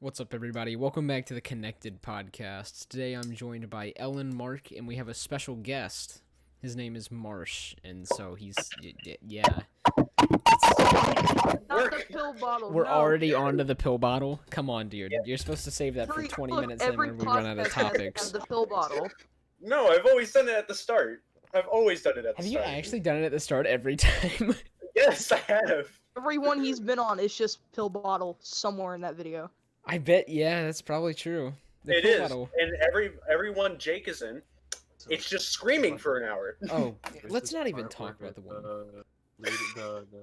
What's up, everybody? Welcome back to the Connected Podcast. Today I'm joined by Ellen, Mark, and we have a special guest. His name is Marsh, and so yeah. Not the pill bottle. We're no. already onto the pill bottle. Come on, dude. Yeah. You're supposed to save that for 20 Look, minutes in when we run out of podcast has to topics. have the pill bottle. No, I've always done it at the start. I've always done it at the Have you start. actually done it at the start every time? Yes, I have. Every one he's been on is just pill bottle somewhere in that video. I bet, yeah, that's probably true. The It pill is, bottle. and everyone Jake is in, it's just screaming for an hour. Oh, There's let's this not even part talk where about the one.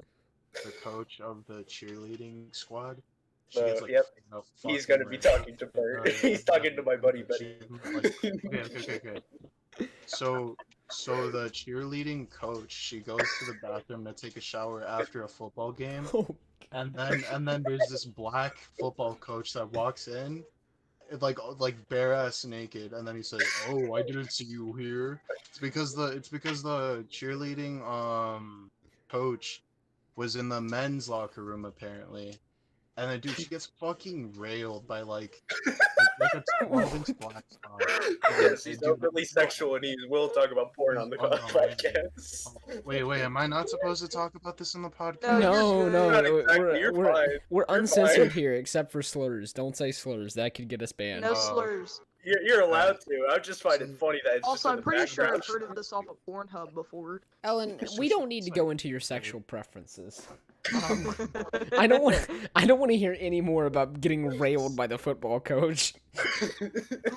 The coach of the cheerleading squad. Yep. He's gonna be talking to Bert. He's talking to my buddy Betty. Okay. So the cheerleading coach, she goes to the bathroom to take a shower after a football game, Oh, and then there's this black football coach that walks in, like bare ass naked, and then he says, "Oh, I didn't see you here." It's because the cheerleading coach was in the men's locker room apparently, and then dude, she gets fucking railed by like a 12-inch black spot. Yes, he's openly sexual, and he will talk about porn on the podcast. Wait, am I not supposed to talk about this in the podcast? No, No, you're good. no, Exactly, you're fine. we're You're uncensored fine. here, except for slurs. Don't say slurs. That could get us banned. No slurs. You're allowed to. I just find it funny that it's Also, just in I'm the pretty sure I've background. heard of this off of Pornhub before. Ellen, we don't need to go into your sexual preferences. I don't want to hear any more about getting railed by the football coach.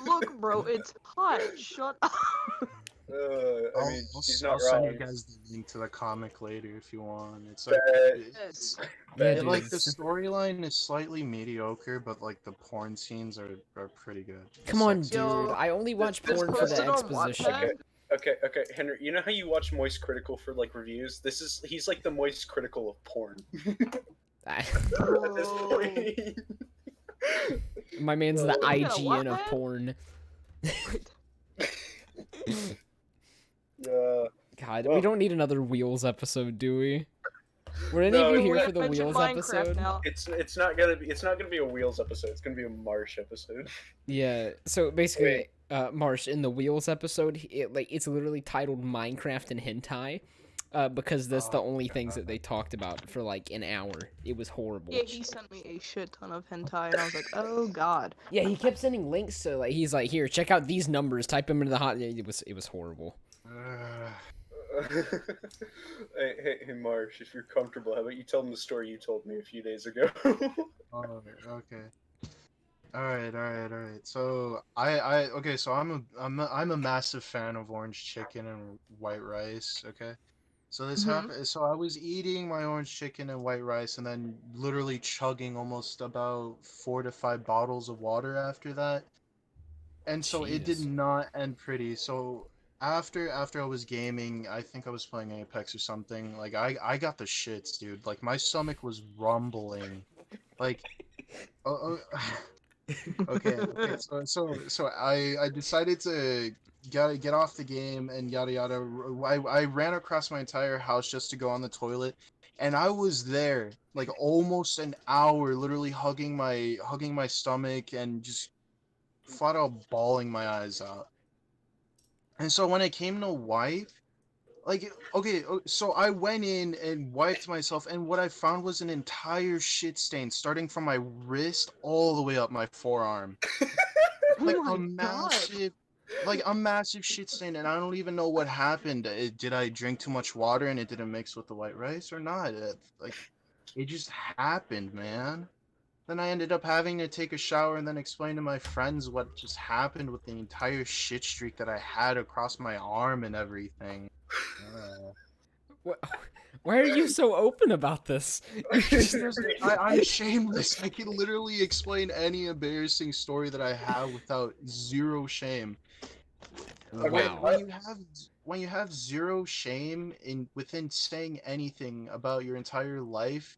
Look, bro, it's hot. Shut up. I mean, she's I'll not send wrong. you guys the link to the comic later if you want. It's Bet. Yes. Yeah, like, dude, the storyline is slightly mediocre, but like the porn scenes are pretty good. Come on, Sex- dude. Yo, I only watch this porn for the posted on exposition. Wattpad? Okay, Henry. You know how you watch Moist Critical for like reviews? He's like the Moist Critical of porn. At this point. My man's the Oh, yeah, IGN of Wattpad? porn. God, we Well- don't need another Wheels episode, do we? Were any No, of you here we for the mentioned Wheels Minecraft episode? now. It's not gonna be a Wheels episode. It's gonna be a Marsh episode. Yeah. So basically, Marsh, in the Wheels episode, it's literally titled Minecraft and hentai, because that's the only things that they talked about for like an hour. It was horrible. Yeah, he sent me a shit ton of hentai, and I was like, oh god. Yeah, he kept sending links, so like he's like, here, check out these numbers. Type them into the hot. It was horrible. Hey, Marsh, if you're comfortable, how about you tell them the story you told me a few days ago? Okay. All right. So so I'm a massive fan of orange chicken and white rice. Okay. So this Mhm. happened. So I was eating my orange chicken and white rice, and then literally chugging almost about 4 to 5 bottles of water after that. And so it did Jesus. not end pretty. So after I was gaming, I think I was playing Apex or something. Like I got the shits, dude. Like my stomach was rumbling. Like, okay. So I decided to get off the game and yada yada. I ran across my entire house just to go on the toilet, and I was there like almost an hour, literally hugging my stomach and just flat out bawling my eyes out. And so when it came to wipe, like, okay, so I went in and wiped myself, and what I found was an entire shit stain starting from my wrist all the way up my forearm. Like Oh a my god. massive shit stain, and I don't even know what happened. Did I drink too much water and it didn't mix with the white rice or not? It just happened, man. Then I ended up having to take a shower and then explain to my friends what just happened with the entire shit streak that I had across my arm and everything. Why are you so open about this? I'm shameless. I can literally explain any embarrassing story that I have without zero shame. Wow. When you have zero shame within saying anything about your entire life,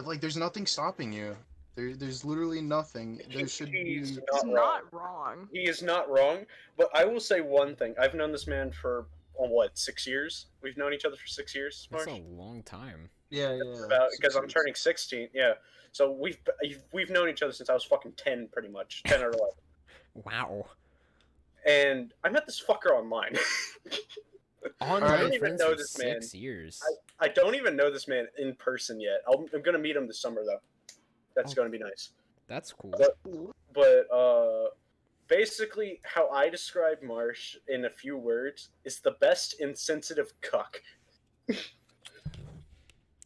like there's nothing stopping you. There's literally nothing. There should He's be. It's not wrong. not wrong. He is not wrong, but I will say one thing. I've known this man for, 6 years? We've known each other for 6 years, That's Marsh? a long time. Yeah, yeah. About because 6 I'm years. turning 16. Yeah, so we've known each other since I was fucking 10, pretty much 10 or 11. Wow. And I met this fucker online. I Online don't Alright. even friends know for this man. 6 years. I don't even know this man in person yet. I'm gonna meet him this summer though. That's Oh. gonna be nice. That's cool. But basically, how I describe Marsh in a few words is the best insensitive cuck.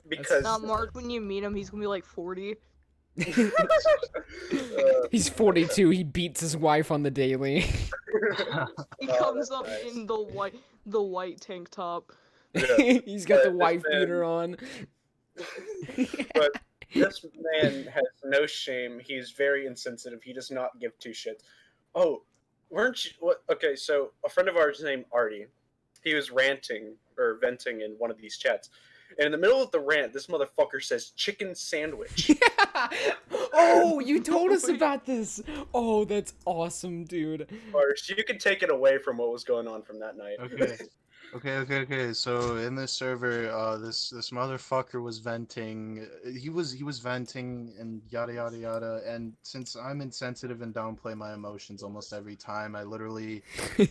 Because Now, Mark, when you meet him, he's gonna be like 40. He's 42. He beats his wife on the daily. He Oh, comes that's up nice. in the white tank top. Yeah. He's got the But this wife man- beater on. But this man has no shame. He's very insensitive. He does not give two shits. Oh, weren't you? What? Okay, so a friend of ours named Artie, he was ranting or venting in one of these chats, and in the middle of the rant, this motherfucker says "chicken sandwich." Oh, you told us about this. Oh, that's awesome, dude. Or you can take it away from what was going on from that night. Okay. So in this server, this motherfucker was venting. He was venting and yada yada yada. And since I'm insensitive and downplay my emotions almost every time, I literally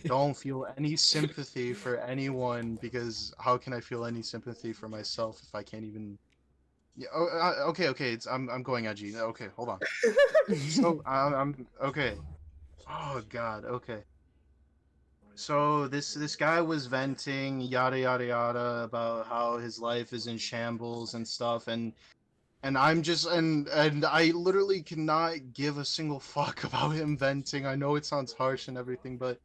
don't feel any sympathy for anyone because how can I feel any sympathy for myself if I can't even? Yeah. Okay. I'm going edgy. Okay, hold on. So I'm okay. Oh God. Okay. So this guy was venting yada yada yada about how his life is in shambles and stuff and I'm just and I literally cannot give a single fuck about him venting. I know it sounds harsh and everything, but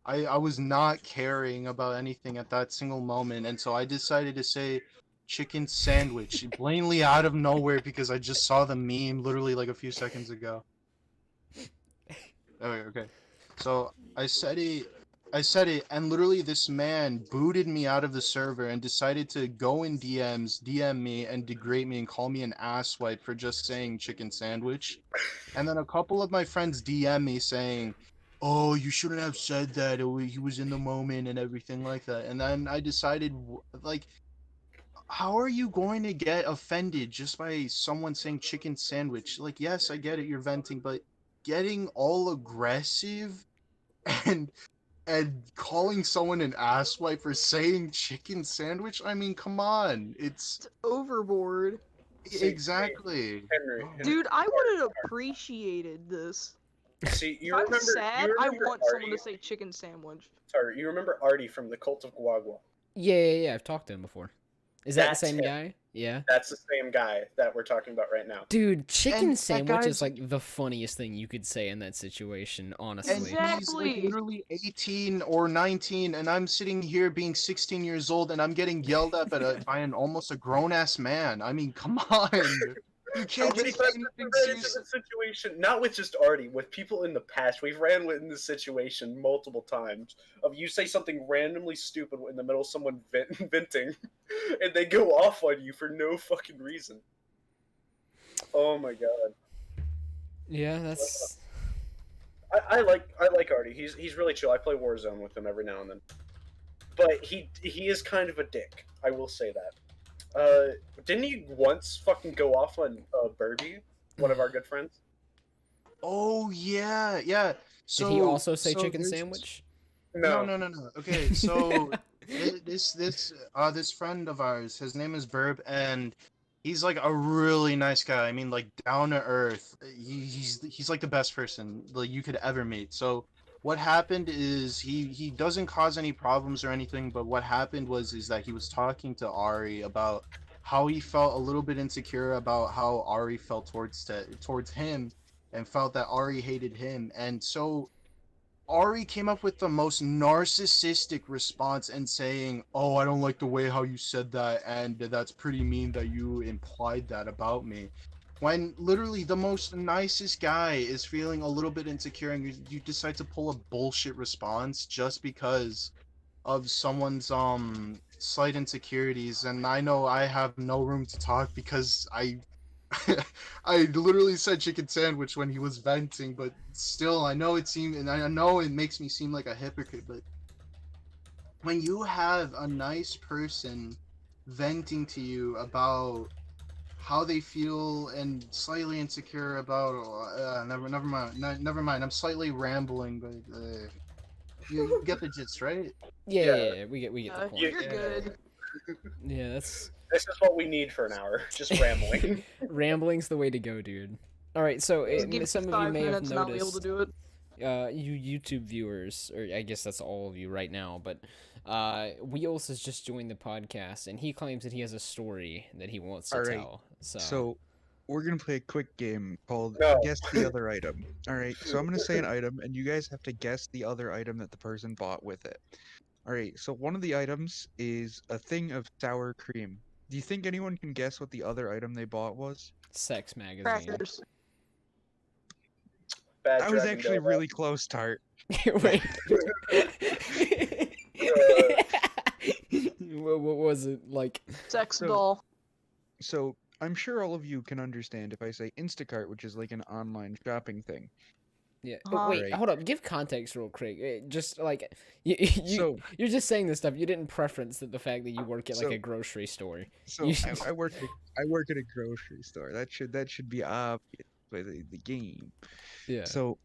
I was not caring about anything at that single moment, and so I decided to say chicken sandwich blatantly out of nowhere because I just saw the meme literally like a few seconds ago. Okay. So I said it, and literally this man booted me out of the server and decided to go in DMs, DM me, and degrade me and call me an asswipe for just saying chicken sandwich. And then a couple of my friends DM me saying, "Oh, you shouldn't have said that. He was in the moment and everything like that." And then I decided, like, how are you going to get offended just by someone saying chicken sandwich? Like, yes, I get it, you're venting, but getting all aggressive and calling someone an asswipe for saying chicken sandwich? I mean, come on. It's It's overboard. See, exactly. Henry, Dude, I would have appreciated this. See, you If I'm remember? sad, you I remember want Artie? someone to say chicken sandwich. Sorry, you remember Artie from the Cult of Guagua? Yeah. I've talked to him before. Is that That's the same him. guy? Yeah. That's the same guy that we're talking about right now. Dude, chicken that sandwich is guy's- like the funniest thing you could say in that situation, And honestly. he's like Exactly. literally 18 or 19, and I'm sitting here being 16 years old, and I'm getting yelled at by an almost a grown ass man. I mean, come on. You How can't many take times anything have we ran into seriously. this situation? Not with just Artie, with people in the past. We've ran in this situation multiple times. Of you say something randomly stupid in the middle of someone venting, and they go off on you for no fucking reason. Oh my god. Yeah, that's. I like Artie. He's really chill. I play Warzone with him every now and then. But he is kind of a dick. I will say that. Didn't he once fucking go off on Burby, one of our good friends? Oh yeah. So Did he also say so chicken there's- sandwich? No. Okay, so this friend of ours, his name is Verb, and he's like a really nice guy. I mean, like down to earth. He's like the best person like you could ever meet. So what happened is he doesn't cause any problems or anything, but what happened is that he was talking to Ari about how he felt a little bit insecure about how Ari felt towards him and felt that Ari hated him. And so Ari came up with the most narcissistic response and saying, "Oh, I don't like the way how you said that, and that's pretty mean that you implied that about me." When literally the most nicest guy is feeling a little bit insecure and you decide to pull a bullshit response just because of someone's slight insecurities. And I know I have no room to talk because I literally said chicken sandwich when he was venting, but still, I know it makes me seem like a hypocrite, but when you have a nice person venting to you about how they feel and slightly insecure about. Never mind. I'm slightly rambling, but you get the gist, right? Yeah, we get the point. You're good. Yeah, that's This is what we need for an hour. Just rambling. rambling's the way to go, dude. All right, so Just give me some of you 5 may have minutes and I'll be able to noticed, do it. you YouTube viewers, or I guess that's all of you right now, but Wheels has just joined the podcast, and he claims that he has a story that he wants to All right. tell. So we're gonna play a quick game called No. Guess the Other Item. All right. So I'm gonna say an item, and you guys have to guess the other item that the person bought with it. All right. So one of the items is a thing of sour cream. Do you think anyone can guess what the other item they bought was? Sex magazine. Crackers. Bad I was Dragon actually Donut. really close, Tart. Wait. What was it like? Sex So- doll. So I'm sure all of you can understand if I say Instacart, which is like an online shopping thing. Yeah. Uh-huh. Wait, Right. hold up. Give context real quick. Just like you, So you're just saying this stuff. You didn't preference the fact that you work at like So- a grocery store. So You- I work at a grocery store. That should be obvious by the game. Yeah. So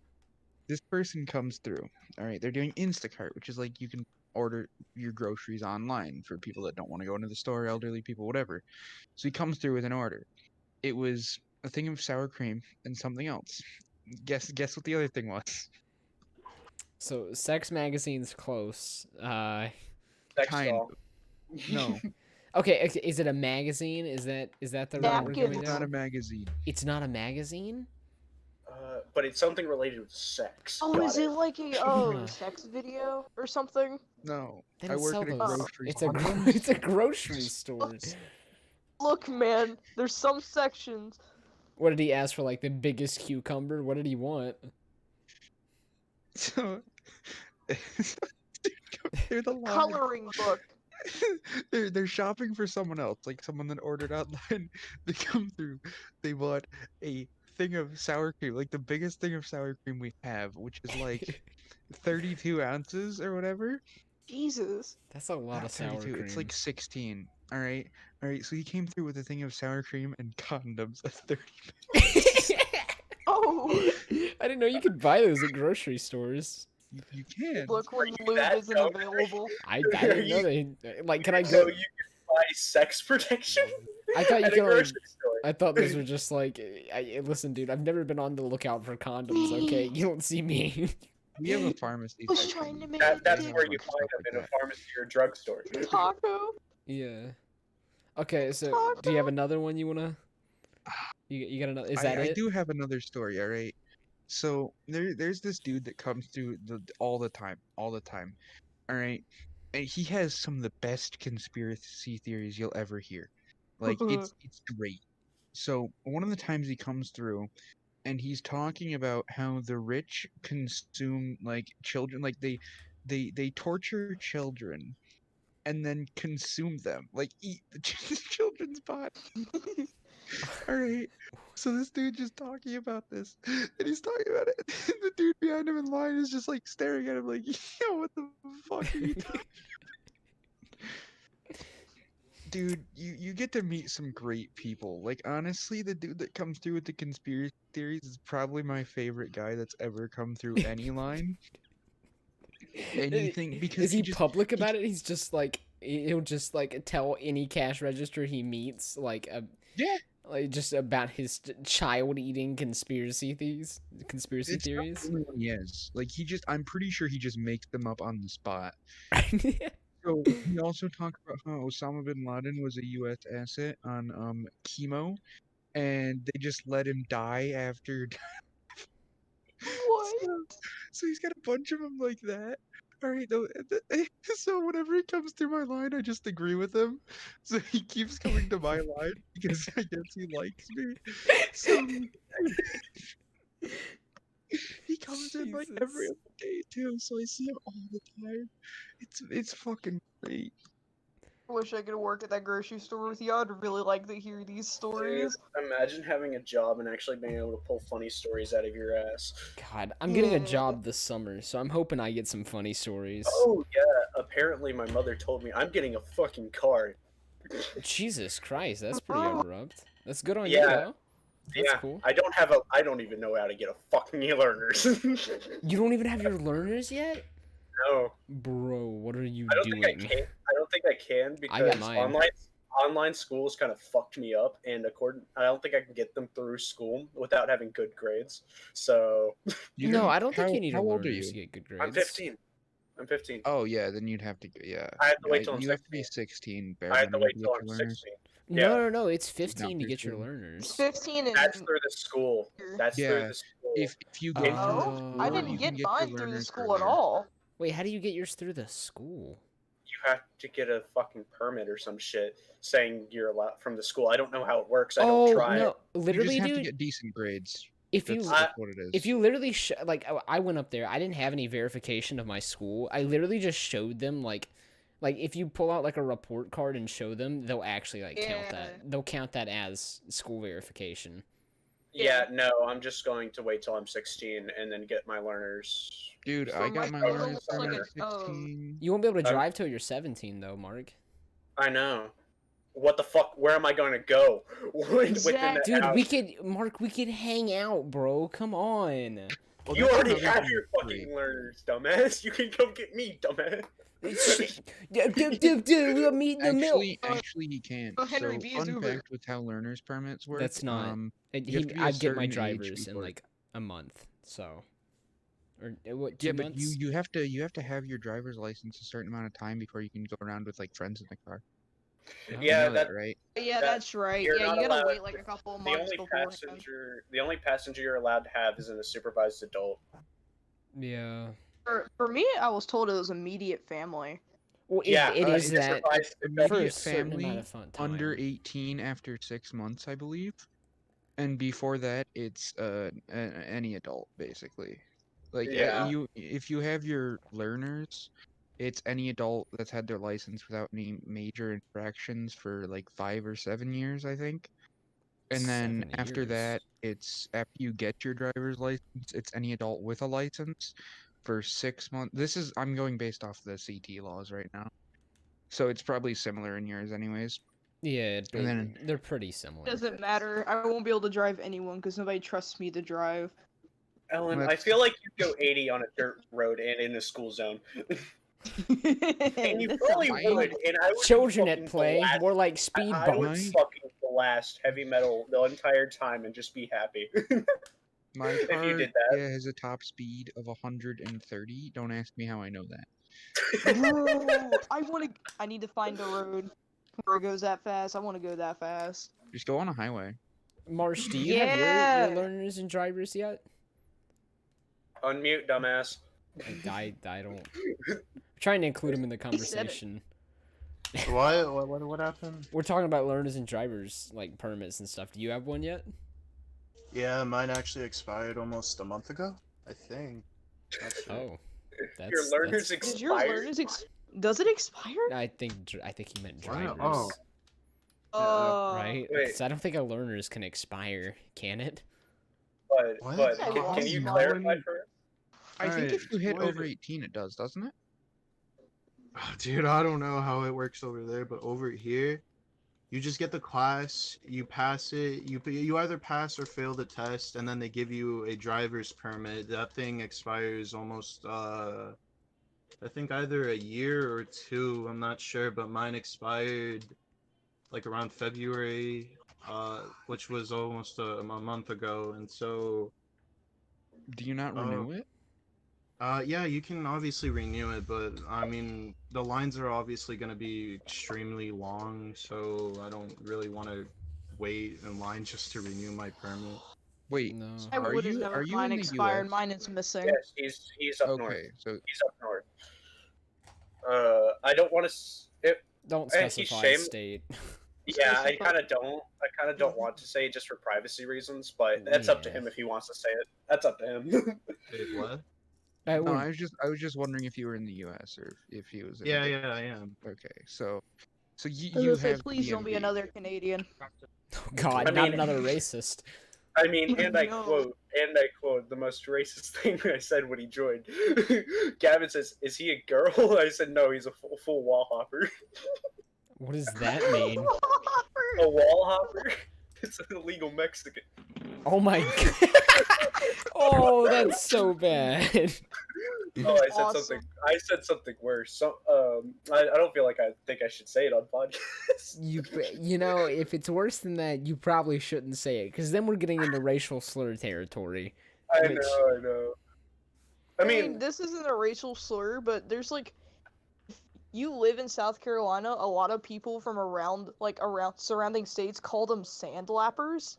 this person comes through. All right, they're doing Instacart, which is like you can order your groceries online for people that don't want to go into the store, elderly people, whatever. So he comes through with an order. It was a thing of sour cream and something else. Guess what the other thing was? So sex magazine's close. Sex Kind doll. No, Okay. Is it a magazine? Is that the route we're going Napkins. it's not a down? magazine. It's not a magazine. But it's something related with sex. Oh, Got is it like a Huh. sex video or something? No, They I don't work sell at a those. grocery It's store. it's a grocery store. Look, man, there's some sections. What did he ask for? Like the biggest cucumber? What did he want? So they're the line. Coloring book. They're shopping for someone else, like someone that ordered online. They come through, they bought a thing of sour cream, like the biggest thing of sour cream we have, which is like 32 ounces or whatever. Jesus. That's a lot Not of sour 32, cream. it's like 16. All right, so he came through with a thing of sour cream and condoms at 30. Oh, I didn't know you could buy those at grocery stores. You can. look when you lube that isn't dumb? available. I didn't know they like. Can I So go? you can buy sex protection I thought you at a could only. grocery store. I thought those were just like. Listen, dude. I've never been on the lookout for condoms. Okay, you don't see me. We have a pharmacy. I was section. trying to make That's it where you Stuff find them like in a that. pharmacy or drugstore. taco. Yeah. Okay, so do you have another one you wanna? You got another? Is that I it? do have another story, all right? So there's this dude that comes through all the time, all right? And he has some of the best conspiracy theories you'll ever hear. Like it's great. So one of the times he comes through and he's talking about how the rich consume like children, like they torture children and then consume them, like eat the children's body. All right. So this dude just talking about this, and he's talking about it. And the dude behind him in line is just like staring at him, like, "Yo, what the fuck are you talking?" Dude, you get to meet some great people. Like honestly, the dude that comes through with the conspiracy theories is probably my favorite guy that's ever come through any line. Anything because Is he just, public about it? He's just like he'll just like tell any cash register he meets like Yeah. like just about his child eating conspiracy theories. Conspiracy It's not theories. the only one he is. Like I'm pretty sure he just makes them up on the spot. So he also talked about how Osama bin Laden was a U.S. asset on chemo, and they just let him die after. What? So he's got a bunch of them like that. All right, though. So whenever he comes through my line, I just agree with him. So he keeps coming to my line because I guess he likes me. So he comes in like every Jesus. other day too, so I see him all the time. It's fucking great. I wish I could work at that grocery store with you. I'd really like to hear these Dude, stories. imagine having a job and actually being able to pull funny stories out of your ass. God, I'm getting a Yeah. job this summer, so I'm hoping I get some funny stories. Oh yeah, apparently my mother told me I'm getting a fucking car. Jesus Christ, that's pretty abrupt. That's good on you Yeah. though. That's Yeah, cool. I don't even know how to get a fucking e-learners. You don't even have your learners yet? No, Bro, what are you I don't think I doing? can. I don't think I can I got because mine. online schools kind of fucked me up, and I don't think I can get them through school without having good grades. So You No, don't- I don't think you need how your old are learners to you? get good grades. I'm 15. I'm 15. Oh yeah, then you'd have to go. Yeah, I have to wait till I'm you have to be 16. 16 bare I have to minimum wait to till get I'm your learners. 16. No, Yeah. it's 15 to Not get your through learners. 15 and That's through the school. That's through Yeah, the school. if you get through the no, I school, didn't you get can get your mine through the learners school at earlier. all. Wait, how do you get yours through the school? You have to get a fucking permit or some shit saying you're allowed from the school. I don't know how it works. I don't try. No, You literally, just have to dude. get decent grades. If you That's what it is. if you literally like, I went up there. I didn't have any verification of my school. I literally just showed them like if you pull out like a report card and show them, they'll actually like count Yeah. that. They'll count that as school verification. Yeah, no, I'm just going to wait till I'm 16 and then get my learners. Dude, So I got my my total learners looks when like I a- was 16. You won't be able to Um, drive till you're 17 though, Mark. I know. What the fuck? Where am I going to go? Within that Dude, house? we could hang out, bro. Come on. Well, You that's already another have thing your that's fucking great. learners, dumbass. You can come get me, dumbass. Dude, we'll meet in the middle. Actually, he can't. Oh, Henry, So, be his fun Uber. fact with how learner's permits work. That's not. you have to be a I'd get my certain age drivers in before- like a month, so. Or what? 2 Yeah, but months? you have to have your driver's license a certain amount of time before you can go around with like friends in the car. Oh. You Yeah, know that, that, right? Yeah, That- that's right. you're Yeah, not you gotta allowed- wait like a couple of the months only beforehand. the only passenger you're allowed to have is a supervised adult. Yeah. For me, I was told it was immediate family. Well, Yeah, it is it's that supervised for a Immediate certain amount family of fun time. under 18 after 6 months, I believe. And before that, it's any adult basically. Like Yeah. if you have your learners, it's any adult that's had their license without any major infractions for like 5 or 7 years, I think. And then 7 after years. that, it's after you get your driver's license, it's any adult with a license for 6 months. I'm going based off the CT laws right now. So it's probably similar in yours anyways. Yeah, And then- they're pretty similar. Doesn't matter. I won't be able to drive anyone because nobody trusts me to drive. Ellen, I That's- feel like you go 80 on a dirt road and in a school zone. And you That probably sounds fine. would, and I would Children fucking at play, blast- more like speed I would bumps. fucking blast heavy metal the entire time and just be happy. My If you car did that. has a top speed of 130. Don't ask me how I know that. Bro, I need to find a road where it goes that fast. I want to go that fast. Just go on a highway. Marsh, do you have Yeah. your learners and drivers yet? Unmute, dumbass. I don't. I'm trying to include him in the He said it. conversation. What happened? We're talking about learners and drivers, like permits and stuff. Do you have one yet? Yeah, mine actually expired almost a month ago, I think. Not sure. Oh, that's Your learners that's- Does your expired. learners does it expire? I think he meant Why drivers, not? Oh. right? Wait. 'Cause I don't think a learners can expire, can it? But What? can you Why? clarify first? I think Alright, if you hit what- over 18, it does, doesn't it? Dude, I don't know how it works over there, but over here, you just get the class, you pass it, you either pass or fail the test, and then they give you a driver's permit. That thing expires almost, I think either a year or 2. I'm not sure, but mine expired like around February, which was almost a month ago, and so. Do you not Oh. renew it? Yeah, you can obviously renew it, but I mean, the lines are obviously going to be extremely long, so I don't really want to wait in line just to renew my permit. Wait, No. I Are would have you- known are if you mine in the expired. US? Mine is missing. Yes, he's up north. okay, so He's up north. I don't want to. Don't he's specify shame- state. Yeah, I Specify. kind of don't. I kind of don't want to say it just for privacy reasons, but that's up to Yeah. him if he wants to say it. That's up to him. Wait, what? I no, would- I was just wondering if you were in the U.S. or if he was. In Yeah, the- yeah, I am. Okay, so you I was you gonna say, have please don't be DMV. another Canadian. Oh God, I not mean- another racist. I mean, and I No. quote, the most racist thing I said when he joined. Gavin says, "Is he a girl?" I said, "No, he's a full wall hopper." What does that mean? A wall hopper? It's an illegal Mexican. Oh my god. Oh, that's so bad. Oh, I said Awesome. something. I said something worse. So, I don't feel like I think I should say it on podcast. You know, if it's worse than that, you probably shouldn't say it, because then we're getting into racial slur territory. I Which- know. I I mean, mean, this isn't a racial slur, but there's like, if you live in South Carolina, a lot of people from around surrounding states call them sandlappers.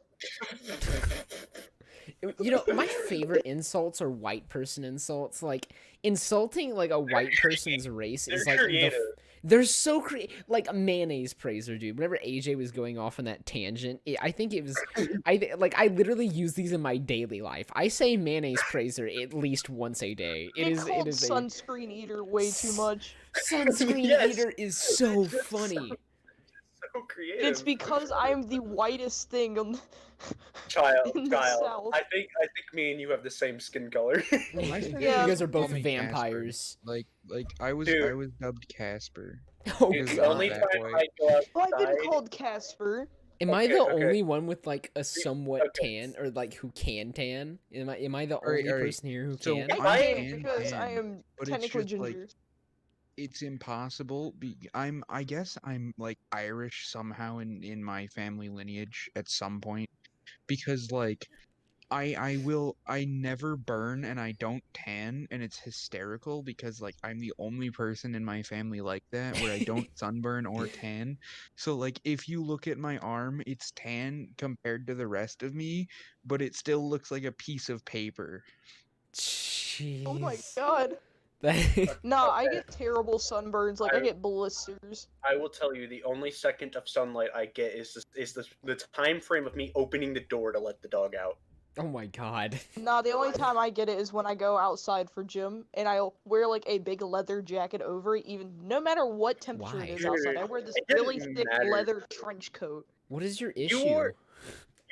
You know, my favorite insults are white person insults. Like, insulting like a white person's race is they're like creative. they're so creative. Like a mayonnaise praiser, dude. Whenever AJ was going off on that tangent, I think it was I literally use these in my daily life. I say mayonnaise praiser at least once a day. It They is called a sunscreen eater way too much. sunscreen Yes. eater is so funny. So creative. It's because I'm the whitest thing on child. in the South. I think me and you have the same skin color. My You Yeah. guys are both call me Casper. vampires. Like I was Dude. dubbed Casper. Oh Dude, the God. only That time way. I go Well, I've been outside, called Casper. Am I Okay, the okay. only one with like a somewhat Okay. tan, or like who can tan? Am I the Alright, only alright. person here who So can? I I can't can because I tan, am but it's technically just, like, ginger. It's impossible. I guess I'm like Irish somehow in my family lineage at some point, because like I never burn and I don't tan, and it's hysterical because like I'm the only person in my family like that where I don't sunburn or tan. So like if you look at my arm, it's tan compared to the rest of me, but it still looks like a piece of paper. Jeez. Oh my god. That- Nah, I Okay. get terrible sunburns. Like I I- get blisters. I will tell you, the only second of sunlight I get is the time frame of me opening the door to let the dog out. oh my god. Nah, the only time I get it is when I go outside for gym and I'll wear like a big leather jacket over it, even no matter what temperature Why? it is outside. I Dude, wear this it doesn't really thick matter. leather trench coat. What is your You issue?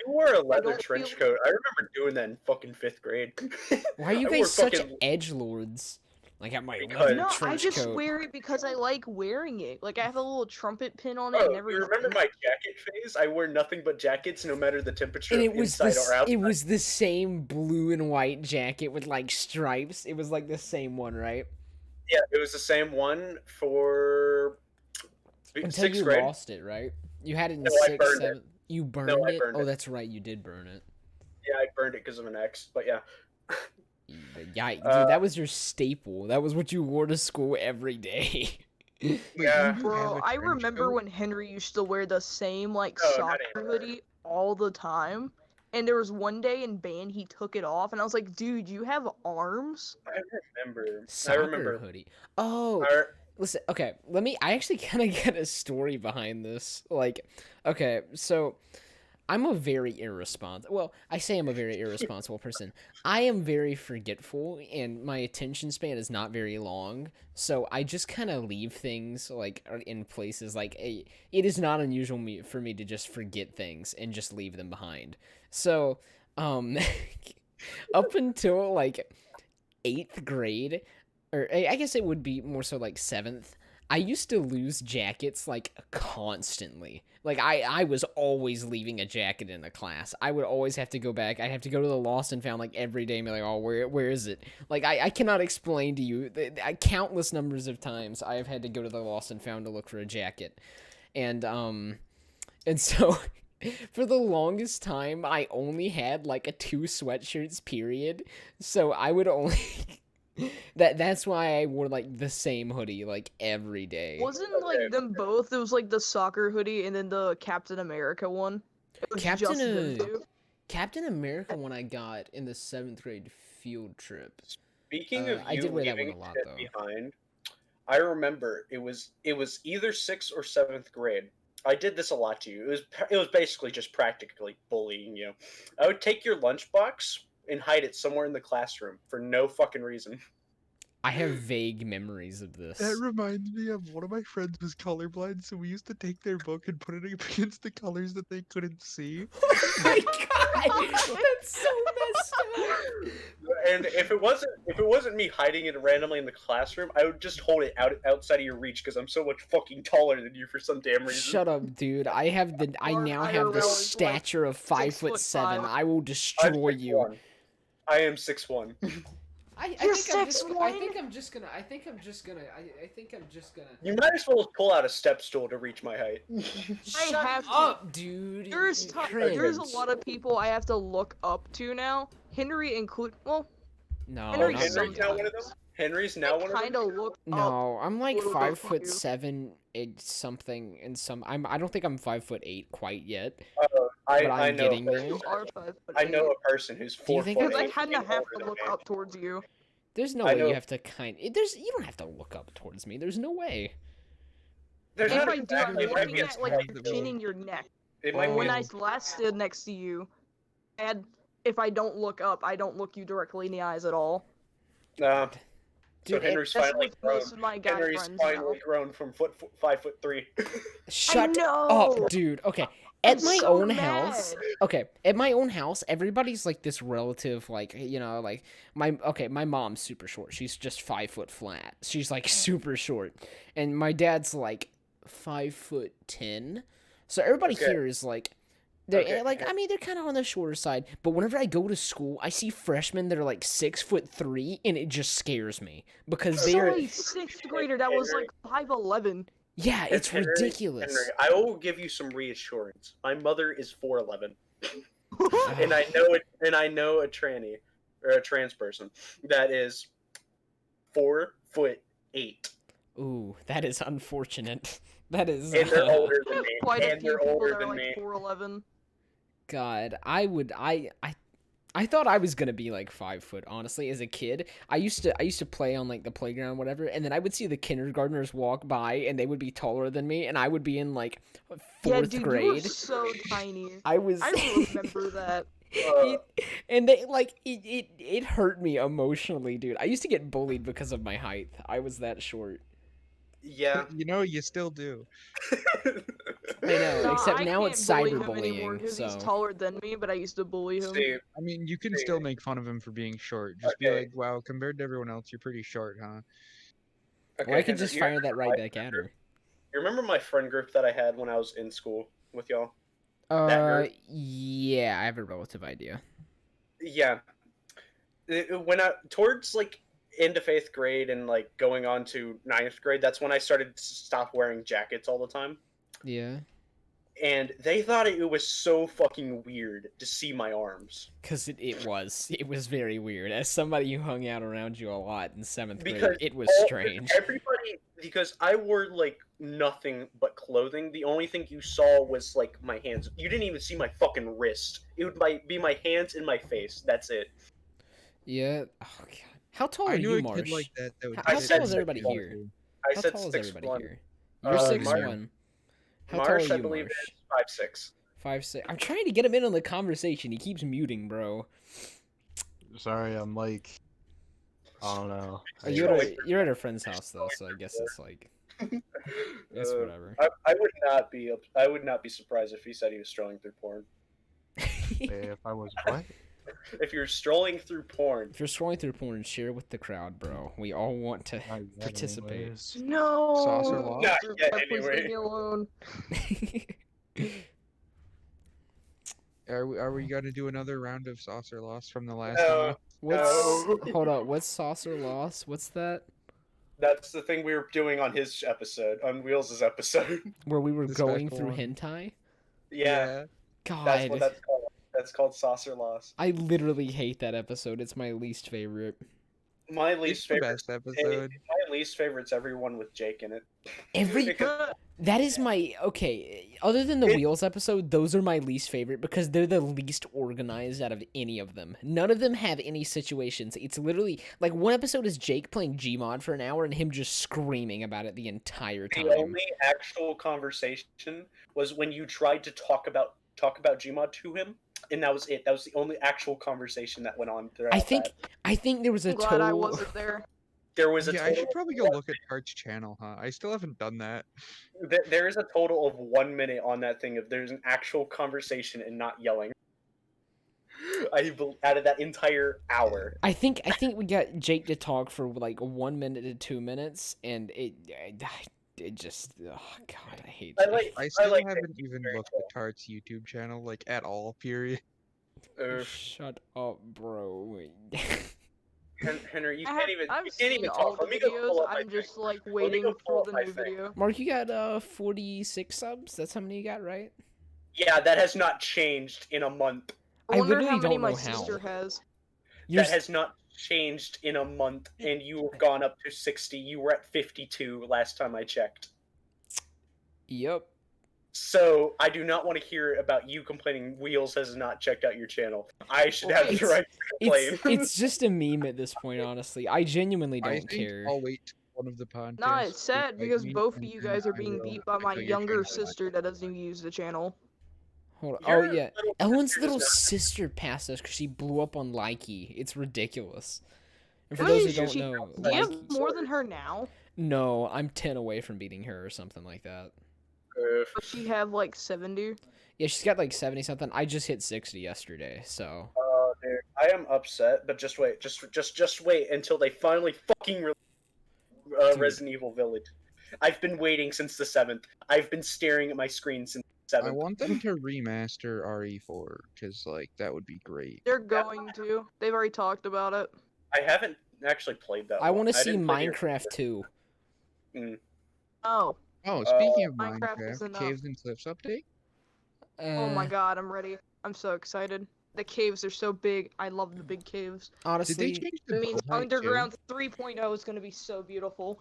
wore a leather don't trench feel- coat. I remember doing that in fucking 5th grade. Why are you I wore guys such fucking- edge lords? Like at my Because- leather No, I trench just coat. wear it because I like wearing it. Like I have a little trumpet pin on it Oh, and you everything. remember my jacket phase? I wore nothing but jackets, no matter the temperature, And it was inside or outside. it was the same blue and white jacket with like stripes. It was like the same one, right? Yeah, it was the same one for Until 6th you grade. lost it, right? You had it in No, I 6th, burned it. 7th. You burned No, I it? burned Oh, it. that's right. You did burn it. Yeah, I burned it because of an ex. But yeah, Yeah, dude, Uh, that was your staple. That was what you wore to school every day. Wait, Yeah. you have Bro, a I trench remember coat? when Henry used to wear the same like No, not soccer anymore. hoodie all the time. And there was one day in band he took it off and I was like, dude, you have arms? I remember. Soccer I remember. hoodie. Oh, I, listen, okay, I actually kind of get a story behind this. Like, okay, so I'm a very irresponsible, well, I say I'm a very irresponsible person. I am very forgetful, and my attention span is not very long, so I just kind of leave things, like, in places, like, it is not unusual for me to just forget things and just leave them behind. So, up until, like, 8th grade, or I guess it would be more so like 7th, I used to lose jackets like constantly. Like I was always leaving a jacket in a class. I would always have to go back. I'd have to go to the lost and found like every day and be like, oh, where is it? Like I cannot explain to you countless numbers of times I have had to go to the lost and found to look for a jacket. And so for the longest time I only had like a 2 sweatshirts period. So I would only that's why I wore like the same hoodie like every day. Wasn't like them both? It was like the soccer hoodie and then the Captain America one. It was just them two. Captain America one I got in the 7th grade field trip. Speaking of I you did wear that one leaving a lot, shit though. behind, I remember it was either 6th or 7th grade. I did this a lot to you. It was basically just practically bullying you. I would take your lunchbox and hide it somewhere in the classroom for no fucking reason. I have vague memories of this. That reminds me of one of my friends was colorblind, so we used to take their book and put it up against the colors that they couldn't see. Oh my god! That's so messed up. And if it wasn't me hiding it randomly in the classroom, I would just hold it outside of your reach because I'm so much fucking taller than you for some damn reason. Shut up, dude. I now have the IRL is, like, stature of 5'7". 6'5". I will I'm destroy you. 6'1". I am 6'1". You're I think 6'1"? I'm just gonna. You might as well pull out a step stool to reach my height. Shut have to- up, dude. There's Cringe. a lot of people I have to look up to now. Henry include. Well, No, Henry not Henry's me. now one of them. Henry's now one of them. kind of look up. No, I'm like little bit for you. 5'7" and something and some. I don't think I'm 5'8" quite yet. I I'm know. getting a there. person- You are 5'8". I know a person who's Do you 4 think foot. I'm Because I eight, kind of he's have older to than look me. up towards you. There's no I way know- you have to you don't have to look up towards me. There's no way. There's If not I do, I'm exactly. It might looking be a at like slight your bit. chin and your neck. It might When be. I last stood next to you, and if I don't look up, I don't look you directly in the eyes at all. Nah. So Dude, Henry's That's finally with grown. most of my guy Henry's friends now. finally grown from 5'3". Shut know! up, dude. Okay. At I'm my so own house, mad. okay, at my own house, everybody's like this relative, like, like my mom's super short. She's just 5 foot flat. She's like super short. And my dad's like 5'10". So everybody Okay. here is like, they're Okay. like, I mean, they're kind of on the shorter side. But whenever I go to school, I see freshmen that are like 6'3", and it just scares me because So they're, a 6th grader that was like 5'11". yeah, it's Henry, ridiculous. Henry, I will give you some reassurance. My mother is 4'11", and I know it. And I know a tranny or a trans person that is 4'8", Ooh, that is unfortunate. That is. and they're older than me. Quite a And few they're people older that are than like me. 4'11". God, I thought I was gonna be like 5 foot. Honestly, as a kid, I used to play on like the playground, whatever, and then I would see the kindergartners walk by, and they would be taller than me, and I would be in like Yeah, fourth dude, grade. you were so tiny. I was. I remember that. And they like it hurt me emotionally, dude. I used to get bullied because of my height. I was that short. Yeah. You know, you still do. I know, Nah, except I now can't it's bully him anymore cyberbullying. because he's So taller than me, but I used to bully him. See, I mean, you can Hey. still make fun of him for being short. Just be Okay. like, wow, compared to everyone else, you're pretty short, huh? okay, or I could Henry, just you fire that right remember back at her. You remember my friend group that I had when I was in school with y'all? group? Yeah, I have a relative idea. Yeah. When I towards like into 5th grade and like going on to 9th grade, that's when I started to stop wearing jackets all the time. Yeah. And they thought it was so fucking weird to see my arms. Because it was very weird. As somebody who hung out around you a lot in 7th grade, Because it was all- strange. Everybody, because I wore like nothing but clothing. The only thing you saw was like my hands. You didn't even see my fucking wrist. It would be my hands and my face. That's it. Yeah. Oh god. How tall I are knew you, a Marsh? kid like that that would How I do said tall is everybody 6'1". here? I How said tall is 6'1". everybody here? Uh, You're Marsh- 6'1". How tall are Marsh, I you, believe, Marsh? is 5'6". 5'6". I'm trying to get him in on the conversation. He keeps muting, bro. Sorry, I'm like, I don't know. You're at a friend's house though, so I guess it's like it's whatever. I would not be surprised if he said he was strolling through porn. If I was what? If you're strolling through porn, If you're scrolling through porn, share with the crowd, bro. We all want to Not yet participate. anyways. No. Saucer law? Not yet, Please anyway. leave me alone. Are we gonna do another round of saucer loss from the last No. time? What's No. hold up? What's saucer loss? What's that? that's the thing we were doing on his episode, on Wheels' episode. Where we were The going special through one. hentai? Yeah, God, that's what that's called. That's called saucer loss. I literally hate that episode. It's my least favorite. My It's least the favorite. best episode. My least favorite's everyone with Jake in it. Every Because- that is my okay. Other than the It- Wheels episode, those are my least favorite because they're the least organized out of any of them. None of them have any situations. It's literally like one episode is Jake playing Gmod for an hour and him just screaming about it the entire time. The only actual conversation was when you tried to talk about Gmod to him, and that was it. That was the only actual conversation that went on throughout. I think there was a I'm glad I total. wasn't there. there was a Yeah, I total, should probably go look at Tart's channel, huh? I still haven't done that. there is a total of 1 minute on that thing of there's an actual conversation and not yelling. out of that entire hour. I think we got Jake to talk for like 1 minute to 2 minutes, and it just, oh god, I hate I Jake. like I still like haven't even looked at Tart's YouTube channel, like, at all, period. Shut up, bro. Henry, you I've can't seen even all talk. the Let me go videos. pull up my I'm just thing. like Let me waiting go pull for up the my new thing. video. Mark, you got 46 subs. That's how many you got, right? Yeah, that has not changed in a month. I I wonder literally how many don't my know how. sister has. You're That has not changed in a month, and you have gone up to 60. You were at 52 last time I checked. Yep. So I do not want to hear about you complaining Wheels has not checked out your channel. I should have the It's- right to complain. It's just a meme at this point, honestly. I genuinely I don't think care. I'll wait till one of the podcasts. Nah, it's sad invite because me, both of and you then guys are I being will beat by check my out your younger channel. sister that doesn't even use the channel. Hold on. Your Oh yeah, little Ellen's sister little does not- sister passed us because she blew up on Likey. It's ridiculous. And for Wait, those who does don't she- know, Do you have Likey. more than her now? No, I'm 10 away from beating her or something like that. Does she have like 70? Yeah, she's got like 70 something. I just hit 60 yesterday, so. Dude, I am upset, but just wait, just wait until they finally fucking release Dude. Resident Evil Village. I've been waiting since the 7th. I've been staring at my screen since the 7th. I want them to remaster RE4, because, like, that would be great. They're going to. They've already talked about it. I haven't actually played that. I one. want to see didn't play the- Minecraft too. Oh, Oh, speaking of Minecraft is Minecraft, enough. Caves and Cliffs update? oh my god, I'm ready. I'm so excited. The caves are so big. I love the big caves. Did they Honestly, change It the means build height, too? Underground 3.0 is going to be so beautiful.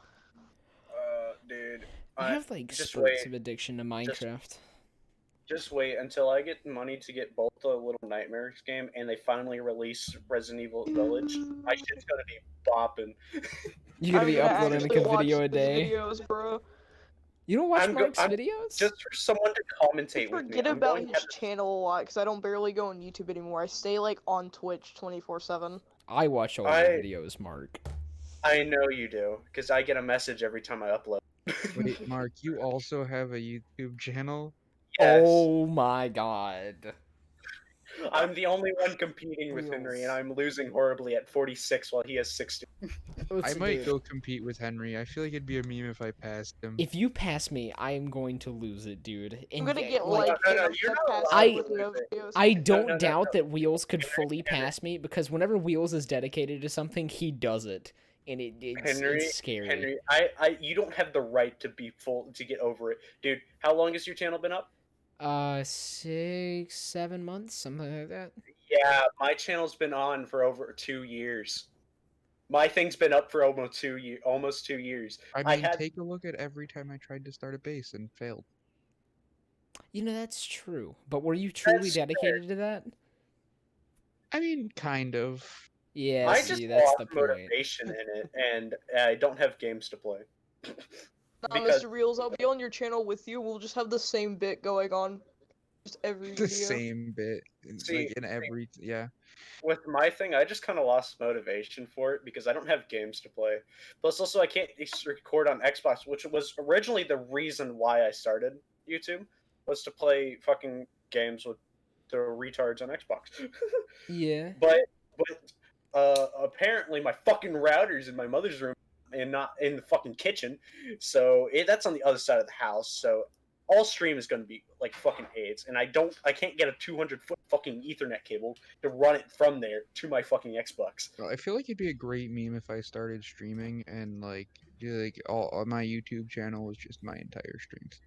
Dude, I have like just spurts wait. of addiction to Minecraft. Just wait until I get money to get both the Little Nightmares game and they finally release Resident Evil Village. My shit's gonna be bopping. You're gonna I'm be gonna uploading like actually a watch video a those day. videos, bro. You don't watch I'm go- Mark's I'm videos? Just for someone to I commentate with me. forget I'm about going to his have to- channel a lot because I don't barely go on YouTube anymore. I stay like on Twitch 24/7. I watch all your videos, Mark. I know you do, because I get a message every time I upload. Wait, Mark, you also have a YouTube channel? Yes. Oh my god. I'm the only one competing with Henry, and I'm losing horribly at 46 while he has 60. I might go compete with Henry. I feel like it'd be a meme if I passed him. If you pass me, I am going to lose it, dude. I'm And gonna yeah, get like- like No, no, I'm you're gonna not pass allowed it to with no lose it. videos. I don't no, doubt no. that Wheels could fully pass me because whenever Wheels is dedicated to something, he does it, and it's scary. Henry, you don't have the right to be full to get over it, dude. How long has your channel been up? 6, 7 months, something like that. Yeah, my channel's been on for over 2 years. My thing's been up for almost 2 years. I I mean, had- take a look at every time I tried to start a base and failed. You know that's true, but were you truly That's fair. dedicated to that? I mean, kind of. Yeah, I see, just that's lost the point. motivation in it, and I don't have games to play. Nah, because- Mr. Reels, I'll be on your channel with you. We'll just have the same bit going on, just every The video. same bit. See, Like, in every. Yeah. With my thing, I just kind of lost motivation for it because I don't have games to play. Plus, also, I can't record on Xbox, which was originally the reason why I started YouTube, was to play fucking games with the retards on Xbox. Yeah. But apparently my fucking router's in my mother's room and not in the fucking kitchen, so that's on the other side of the house. So all stream is going to be like fucking AIDS, and I can't get a 200-foot fucking Ethernet cable to run it from there to my fucking Xbox. Well, I feel like it'd be a great meme if I started streaming and all my YouTube channel was just my entire streams.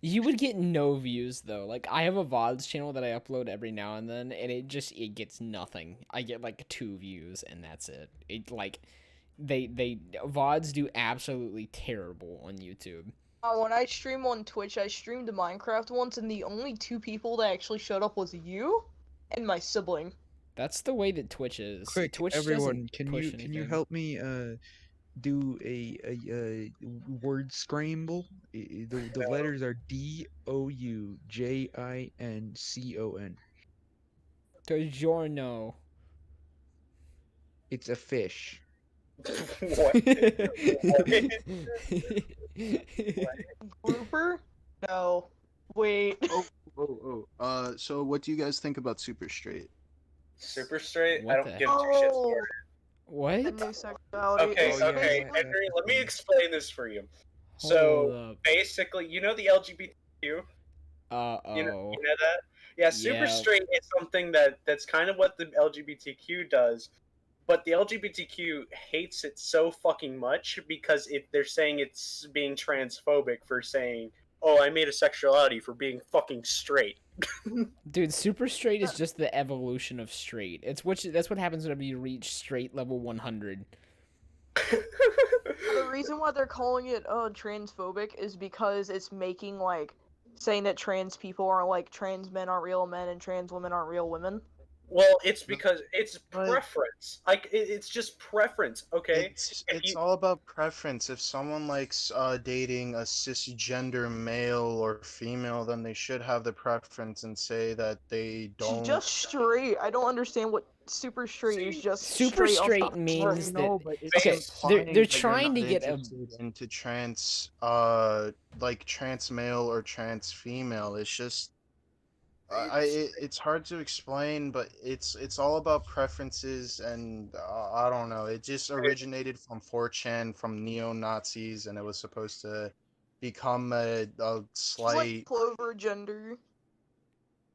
You would get no views though. Like I have a VODs channel that I upload every now and then, and it gets nothing. I get like 2 views, and that's it. It like they VODs do absolutely terrible on YouTube. When I stream on Twitch, I streamed Minecraft once, and the only 2 people that actually showed up was you and my sibling. That's the way that Twitch is. Quick, Twitch everyone, doesn't can push you anything. help me do a word scramble? The letters are DOUJINCON. DiGiorno. It's a fish. What? Grouper? No. Wait. So what do you guys think about super straight? Super straight. I What don't the- give two shits for Oh, it. What? the new sexuality. Okay, Oh, yeah, okay, yeah, Henry, let me definitely. explain this for you. Hold So up. basically, you know the LGBTQ. You Uh-oh. know that. Yeah, super Yeah. straight is something that's kind of what the LGBTQ does, but the LGBTQ hates it so fucking much because they're saying it's being transphobic for saying, "Oh, I made a sexuality for being fucking straight." Dude, super straight is just the evolution of straight. That's what happens whenever you reach straight level 100. The reason why they're calling it transphobic is because it's making like saying that trans people are like trans men aren't real men and trans women aren't real women. Well, it's No, because it's but preference. Like it's just preference, okay? If it's you all about preference. If someone likes dating a cisgender male or female, then they should have the preference and say that they don't. Just straight. I don't understand what super straight is see, just Super straight on straight top. means that But it's okay, they're implying that you're trying not to get a interested into trans like trans male or trans female. It's just it's hard to explain, but it's all about preferences, and I don't know. It just originated from 4chan, from neo Nazis, and it was supposed to become a It's like slight. clover gender.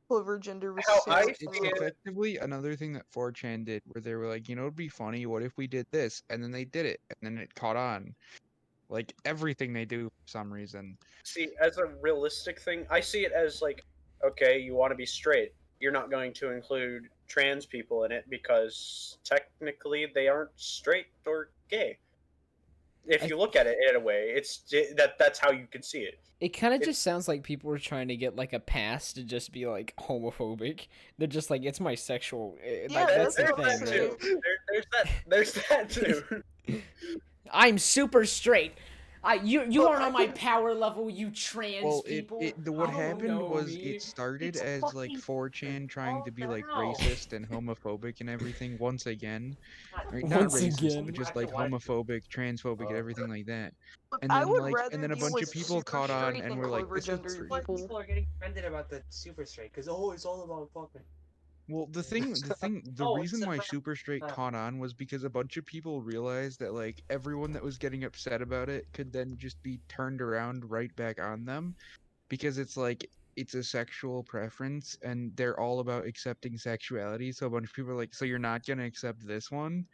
Clover gender was how I super. see It's it, effectively another thing that 4chan did, where they were like, you know, it'd be funny. What if we did this? And then they did it, and then it caught on. Like everything they do for some reason. see as a realistic thing, I see it as like, okay, you want to be straight. You're not going to include trans people in it because technically they aren't straight or gay. If I, you look at it in a way, that's how you can see it. it kind of just It's sounds like people are trying to get like a pass to just be like homophobic. They're just like it's my sexual Yeah, like that's the there's thing, that right? too. There's that too. I'm super straight. You Look, aren't I on my can- power level, you trans Well, people. what I don't happened know was me. it started It's as like fucking 4chan trying to be like now. racist and homophobic and everything once again. Right? Not Once racist, but again. just like homophobic, transphobic, and everything like that. Look, And I then would like and rather then a deal bunch with of people super caught on straight and than were like, clover this is gender great. people. People are getting offended about the super straight because it's all about fucking. Well, the Oh, it's reason a why fact. Super Straight caught on was because a bunch of people realized that like everyone that was getting upset about it could then just be turned around right back on them because it's like it's a sexual preference and they're all about accepting sexuality. So a bunch of people are like, so you're not gonna accept this one?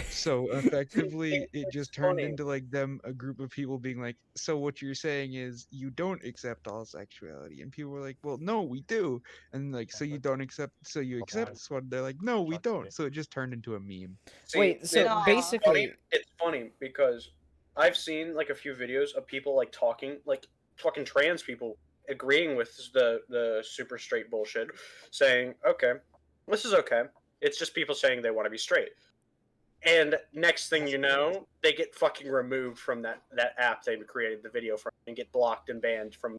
So effectively, it It's just turned funny. into like them, a group of people being like, so what you're saying is you don't accept all sexuality, and people were like, well, no, we do, and like, so you don't accept, so you accept this one? They're like, no, we don't. So it just turned into a meme. See, Wait, so Nah. basically it's funny because I've seen like a few videos of people like talking, like fucking trans people agreeing with the super straight bullshit, saying, "Okay, this is okay. It's just people saying they want to be straight." And next thing you know, they get fucking removed from that app they created the video from and get blocked and banned from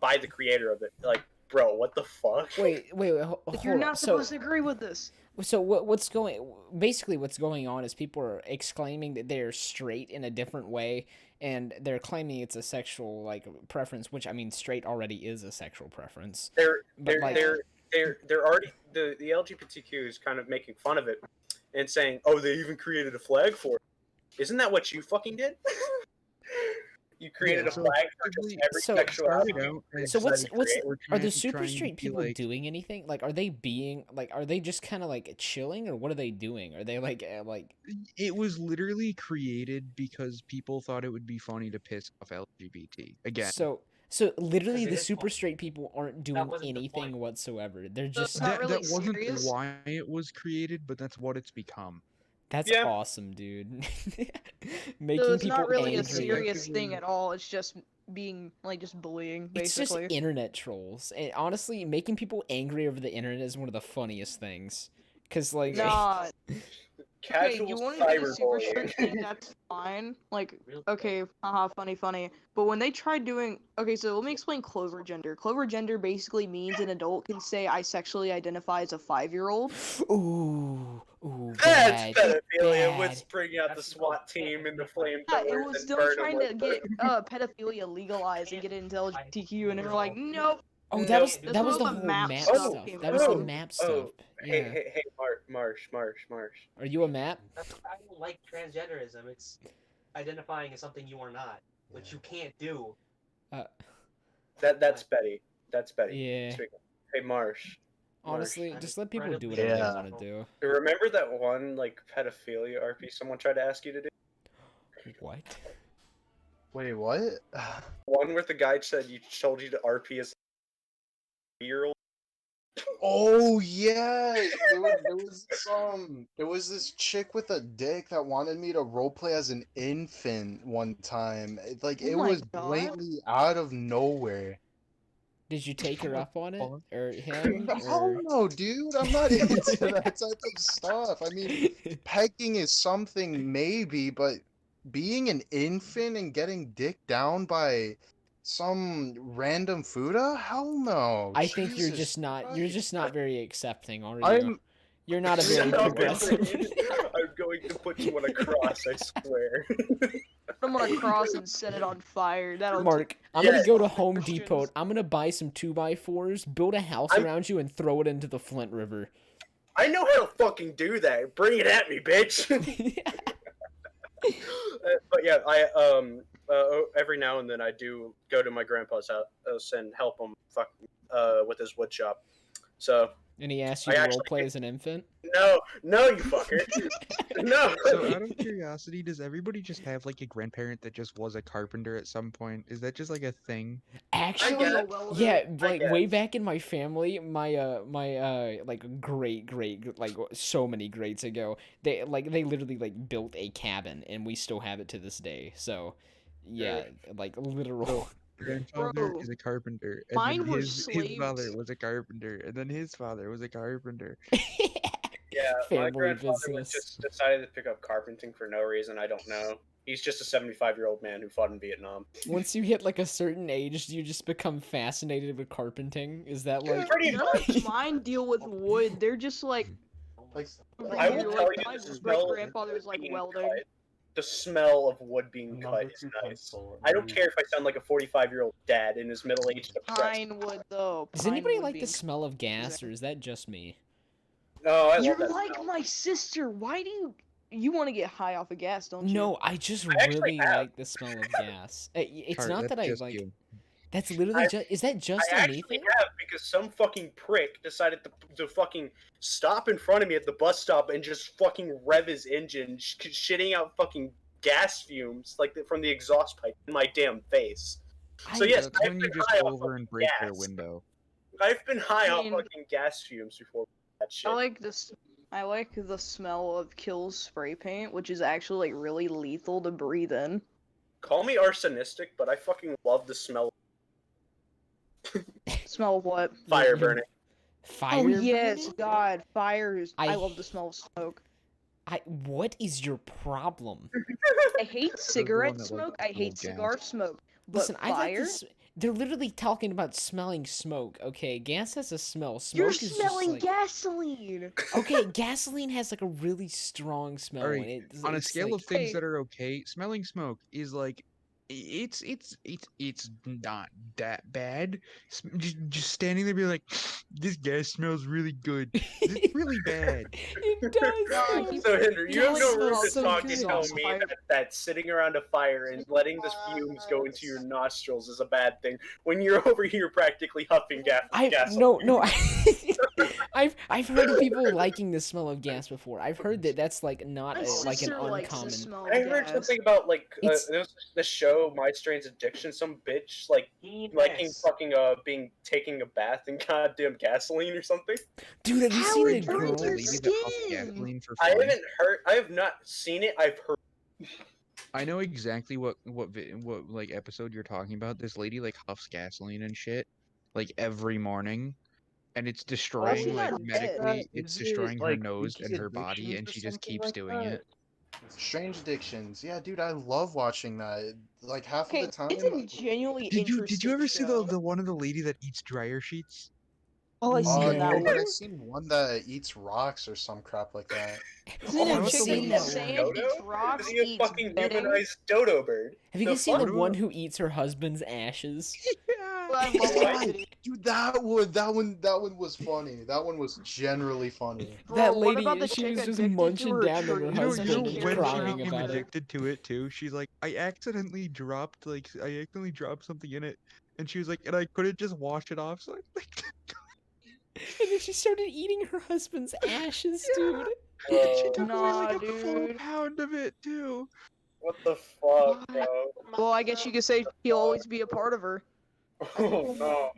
by the creator of it. Like, bro, what the fuck? wait, hold on. So to agree with this. so what's going on is people are exclaiming that they're straight in a different way, and they're claiming it's a sexual like preference, which I mean straight already is a sexual preference. they're But they're like they're they're already the LGBTQ is kind of making fun of it and saying, "Oh, they even created a flag for it." Isn't that what you fucking did? You created Yeah, a so flag for just effectively, every So- sexuality. started out as so what's like what's 4chan are the super trying to straight be people like, doing anything? Like are they just kind of like chilling, or what are they doing? Are they like it was literally created because people thought it would be funny to piss off LGBT again. so literally Because it the is super fun. straight people aren't doing wasn't the anything point. whatsoever. They're So it's just not really That wasn't serious. why it was created, but that's what it's become. that's Yeah. awesome, dude. So Making it's not people really a angry. serious thing at all. It's just being like just bullying, It's just basically. internet trolls. And honestly, making people angry over the internet is one of the funniest things. Cause like Nah. Okay, Casual you want to do the super cyberbullying. straight thing, that's fine. Like, okay, haha, funny. But when they tried doing, okay, so let me explain clover gender. Clover gender basically means an adult can say I sexually identify as a 5-year-old. ooh, That's bad, pedophilia. bad. Let's bring out the SWAT team and the flamethrowers Yeah, it was and them burn trying them. to get pedophilia legalized and get it into LGBTQ, and they were like, nope. Oh, No, This that was was the the whole map map stuff stuff. came That was the from. map stuff. Oh, Yeah. hey, Marsh. Are you a map? I don't like transgenderism. It's identifying as something you are not, which you can't do. Uh, That's Betty. That's Betty. yeah. Speaking. Hey, Marsh. Honestly, I'm just let people do incredibly whatever they Yeah. want to do. Remember that one like pedophilia RP someone tried to ask you to do? What? Wait, what? One where the guy said you told you to RP as a year old. Oh yeah, there was this chick with a dick that wanted me to roleplay as an infant one time. Oh It my was God. blatantly out of nowhere. Did you take her What up on the it? fuck? Or him? Hell Or... no, dude. I'm not into that type of stuff. I mean, pegging is something maybe, but being an infant and getting dicked down by some random Fuda? Hell no. I think you're Jesus you're Christ. just not very accepting, are you? I'm You're not a No, very man, progressive. I'm going to put you on a cross, I swear. I'm gonna cross and set it on fire. That'll Mark, I'm gonna Yes. go to Home Christians. Depot. I'm gonna buy some 2x4s, build a house I'm- around you, and throw it into the Flint River. I know how to fucking do that. Bring it at me, bitch. But yeah, every now and then I do go to my grandpa's house and help him with his wood shop. So And he asked you I to actually- roleplay as an infant? no, you fucker, no. So, out of curiosity, does everybody just have like a grandparent that just was a carpenter at some point? Is that just like a thing? Actually, get it. yeah, I like get way it. back in my family, my like great like so many greats ago, they literally like built a cabin, and we still have it to this day. So, yeah, like literal. Grandfather Bro, is a carpenter, and mine then were his father slaves. was a carpenter, and then his father was a carpenter. Yeah, my Family grandfather was business. just decided to pick up carpenting for no reason. I don't know. He's just a 75-year-old man who fought in Vietnam. Once you hit like a certain age, do you just become fascinated with carpenting? Is that like Pretty None much. of mine deal with wood. They're just like like I will like, tell you, my the great smell of grandfather's wood like being welding. cut- The smell of wood being Number cut is 2 nice. pencil. I don't care if I sound like a 45-year-old dad in his middle age depressed. Pine wood though. does Pine anybody wood like the being smell of gas, or is that just me? No, I You're love that like smell. my sister. Why do you want to get high off of gas, don't you? No, I just I actually really have. like the smell of gas. It's Tart, not that's that I just like. you. That's literally I- just. Is that just I a me actually thing? have because some fucking prick decided to fucking stop in front of me at the bus stop and just fucking rev his engine, shitting out fucking gas fumes from the exhaust pipe in my damn face. So yes, That's I've when you been just high go off over and fucking break their gas. window. I've been high I off mean- fucking gas fumes before that shit. I like this. I like the smell of Kill's spray paint, which is actually like really lethal to breathe in. Call me arsonistic, but I fucking love the smell of Smell of what? fire You're- burning. Fire. Oh yes, burning? God, fires. I I love the smell of smoke. What is your problem? I hate the cigarette one that smoke. likes I to smell hate gas. cigar smoke. But Listen, I like fire. this. They're literally talking about smelling smoke. Okay, gas has a smell. Smoke You're is just smelling like. gasoline. Okay, gasoline has like a really strong smell. Alright, And On a it's scale like, of things Hey. that are okay, smelling smoke is like it's not that bad. Just standing there, be like, this gas smells really good. It's really bad. It does. No, though. he- So Henry, you have no Gas room smells to so talk good. and tell me that sitting around a fire and letting the fumes go into your nostrils is a bad thing when you're over here practically huffing gas. No. I've heard of people liking the smell of gas before. I've heard that that's like not My like an sister likes the uncommon. smell I of heard gas. something about like It's- there was the show My Strange Addiction. Some bitch like liking fucking taking a bath in goddamn gasoline or something. Dude, have you How seen it the burns girl? your Lady that huffs skin. gasoline for I fun. haven't heard. I have not seen it. I've heard. I know exactly what like episode you're talking about. This lady like huffs gasoline and shit like every morning, and it's destroying she like not dead? medically. It's Is it, destroying her like, nose and her addictions body, and or she just something keeps like doing that? it. Strange addictions. Yeah, dude, I love watching that. Like half Okay, of the time. it's a genuinely Did you interesting ever see show. the one of the lady that eats dryer sheets? Oh, I've seen that dude, one. I've seen one that eats rocks or some crap like that. Isn't Oh, it I've chicken seen eats that sand, one. Dodo? eats Is rocks, he a eats fucking bedding? humanized dodo bird? Have you The guys seen the fuck? one who eats her husband's ashes? Yeah. I love What? that video. Dude, that one was funny. That one was generally funny. That Bro, what lady, about the she chick was just addicted to munching her down on her trees You know, that you know husband take and care when of she her crying became about it. addicted to it too, she's like, I accidentally dropped something in it, and she was like, and I couldn't just wash it off, so I like, And then she started eating her husband's ashes, yeah. dude. And she Bro, took away Nah, like a full dude. pound of it too. what the fuck, bro? Well, I guess you could say he'll always be a part of her. Oh no,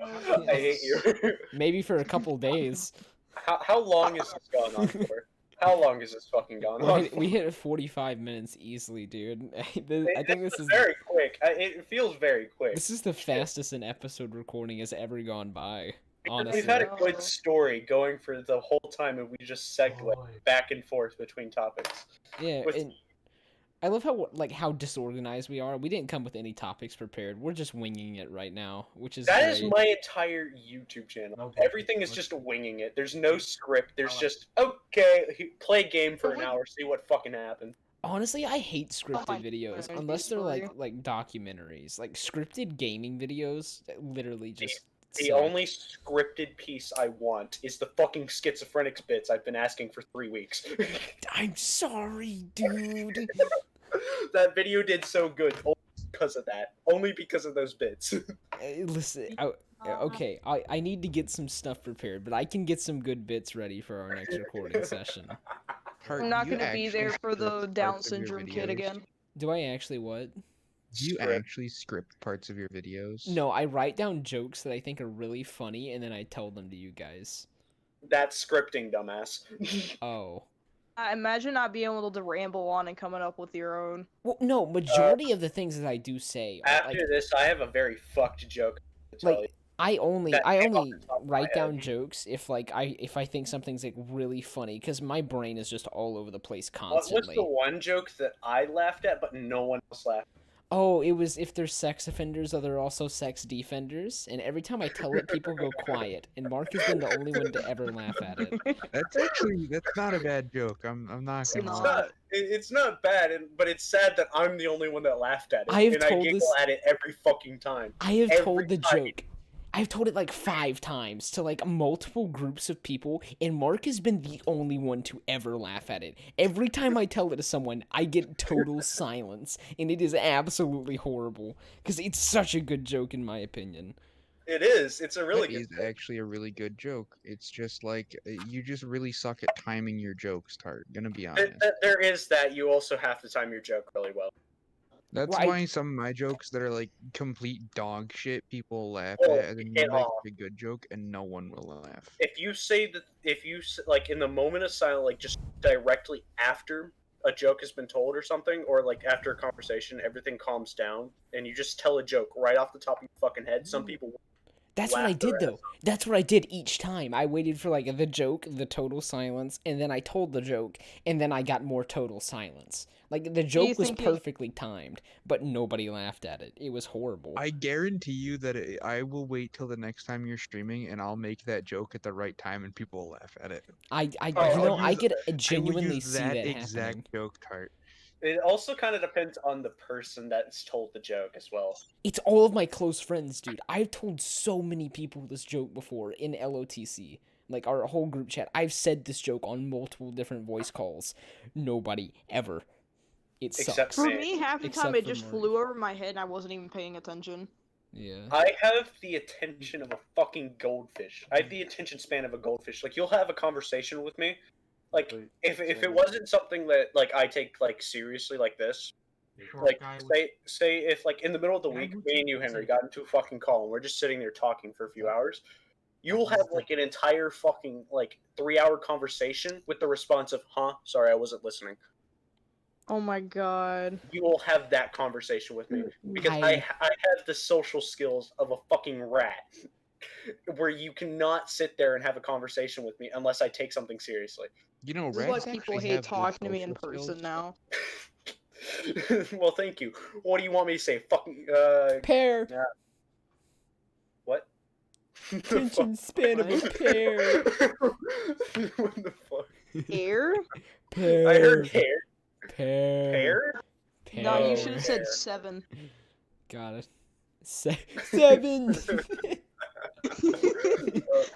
I hate you. Maybe for a couple days. How long has this gone on for? How long has this fucking gone on for? We hit 45 minutes easily, dude. I think this is very quick. It feels very quick. this is the fastest an episode recording has ever gone by. Because Honestly. we've had a good story going for the whole time, and we just segue back and forth between topics. Yeah, With- and I love how disorganized we are. We didn't come with any topics prepared. We're just winging it right now, which is That is great. my entire YouTube channel. Everything is just winging it. There's no script. There's just play game for an hour, see what fucking happens. Honestly, I hate scripted my videos God, unless they're sorry. like documentaries. Like scripted gaming videos literally just The suck. only scripted piece I want is the fucking schizophrenics bits I've been asking for 3 weeks. I'm sorry, dude. That video did so good only because of that. Only because of those bits. Listen, okay, I need to get some stuff prepared, but I can get some good bits ready for our next recording session. Hart, I'm not do you gonna be there actually for the script Down parts of your syndrome kid videos? again. Do I actually what? Do you Script. actually script parts of your videos? No, I write down jokes that I think are really funny, and then I tell them to you guys. That's scripting, dumbass. Oh. I imagine not being able to ramble on and coming up with your own. Well, no, majority of the things that I do say are After like this, I have a very fucked joke to tell you. like I only That I came off only the top of my write head. down jokes if I think something's like really funny because my brain is just all over the place What was constantly. the one joke that I laughed at, but no one else laughed? Oh, it was if there's sex offenders, are there also sex defenders? And every time I tell it, people go quiet. And Mark has been the only one to ever laugh at it. That's not a bad joke. I'm not It's gonna It's lie. not. It's not bad, but it's sad that I'm the only one that laughed at it, I have and I told giggle this- at it every fucking time. I have Every told the time. joke. I've told it like 5 times to like multiple groups of people, and Mark has been the only one to ever laugh at it. Every time I tell it to someone, I get total silence, and it is absolutely horrible because it's such a good joke in my opinion. It is. It's a really That good. is actually a really good joke. It's just like you just really suck at timing your jokes, Tart. Gonna be honest. There is that. You also have to time your joke really well. That's Right. why some of my jokes that are like complete dog shit, people laugh Oh, at, and then you get make off. a good joke, and no one will laugh. If you say that, like in the moment of silence, like just directly after a joke has been told or something, or like after a conversation, everything calms down, and you just tell a joke right off the top of your fucking head. Some people. That's what I Laugh their did though. That's what I did each time. I waited for like the joke, the total silence, and then I told the joke, and then I got more total silence. Like the joke was think it- perfectly timed, but nobody laughed at it. It was horrible. I guarantee you that I will wait till the next time you're streaming, and I'll make that joke at the right time, and people will laugh at it. I Oh, you know, I'll I use- could I will genuinely use see that that exact happening. joke, Tart. It also kind of depends on the person that's told the joke as well. It's all of my close friends, dude. I've told so many people this joke before in LOTC. Like our whole group chat. I've said this joke on multiple different voice calls. Nobody ever. It sucks. Except For Man. me, half the Except time it for just Mark. flew over my head and I wasn't even paying attention. Yeah. I have the attention of a fucking goldfish. I have the attention span of a goldfish. Like you'll have a conversation with me, like if it wasn't something that like I take like seriously like this, like say if like in the middle of the week, me and you Henry got into a fucking call and we're just sitting there talking for a few hours, you will have like an entire fucking like 3-hour conversation with the response of "Huh, sorry, I wasn't listening." Oh my god. You will have that conversation with me because I have the social skills of a fucking rat. Where you cannot sit there and have a conversation with me unless I take something seriously. You know, This is why rats people actually hate have good talking to me in social person skills. now. Well, thank you. What do you want me to say? Fucking Pear. what? Attention span of a pear. What the fuck? Air? Pear. I heard hair. Pear. Pear? No, you Oh, should have said hair. 7. Got it. 7.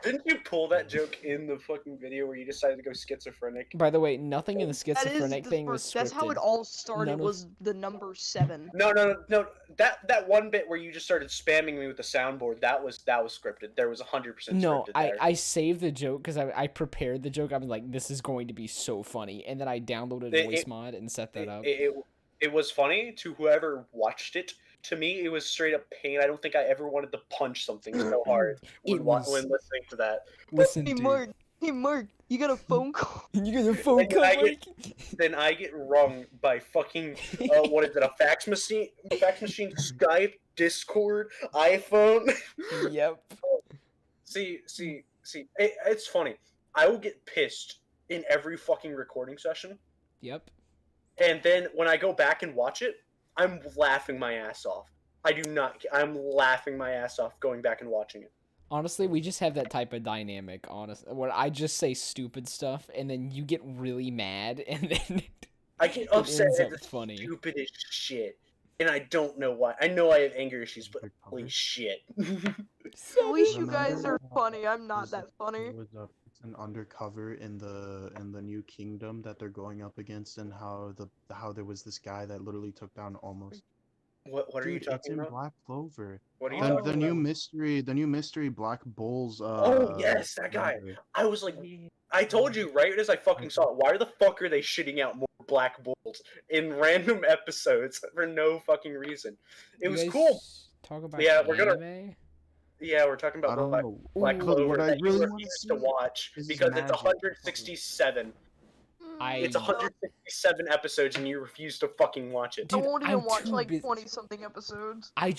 Didn't you pull that joke in the fucking video where you decided to go schizophrenic? By the way, nothing in the That is schizophrenic thing was scripted. that's how it all started. None of- Was the number 7? No. That one bit where you just started spamming me with the soundboard, that was scripted. There was 100% No, scripted there. I saved the joke because I prepared the joke. I was like, this is going to be so funny, and then I downloaded voice mod and set that up. It was funny to whoever watched it. To me, it was straight up pain. I don't think I ever wanted to punch something so hard when listening to that. Listen, Hey dude. Mark, you got a phone call? You got a phone And call, then I get rung by fucking what is it? A fax machine, Skype, Discord, iPhone. Yep. See. It's funny. I will get pissed in every fucking recording session, Yep. and then when I go back and watch it, I'm laughing my ass off. I'm laughing my ass off going back and watching it. Honestly, we just have that type of dynamic, where I just say stupid stuff, and then you get really mad, and then I get upset ends at up the funny. stupidest shit, and I don't know why. I know I have anger issues, but holy shit. At least you guys Remember are funny. I'm not that funny. There was an undercover in the new kingdom that they're going up against, and how there was this guy that literally took down almost. What are you Dude, it's talking in about? Black Clover. What are you The talking new about? the new mystery Black Bulls. Oh yes, that guy. I was like, I told you right as I fucking saw it. Why the fuck are they shitting out more Black Bulls in random episodes for no fucking reason? It was cool. Talk about Yeah, we're gonna- anime? Yeah, we're talking I about don't Black, know. Black But Clover what I that really you want to refuse see to watch is because it's magic. 167. It's 167 episodes and you refuse to fucking watch it. I Dude, won't even I'm watch too like busy. 20-something episodes. I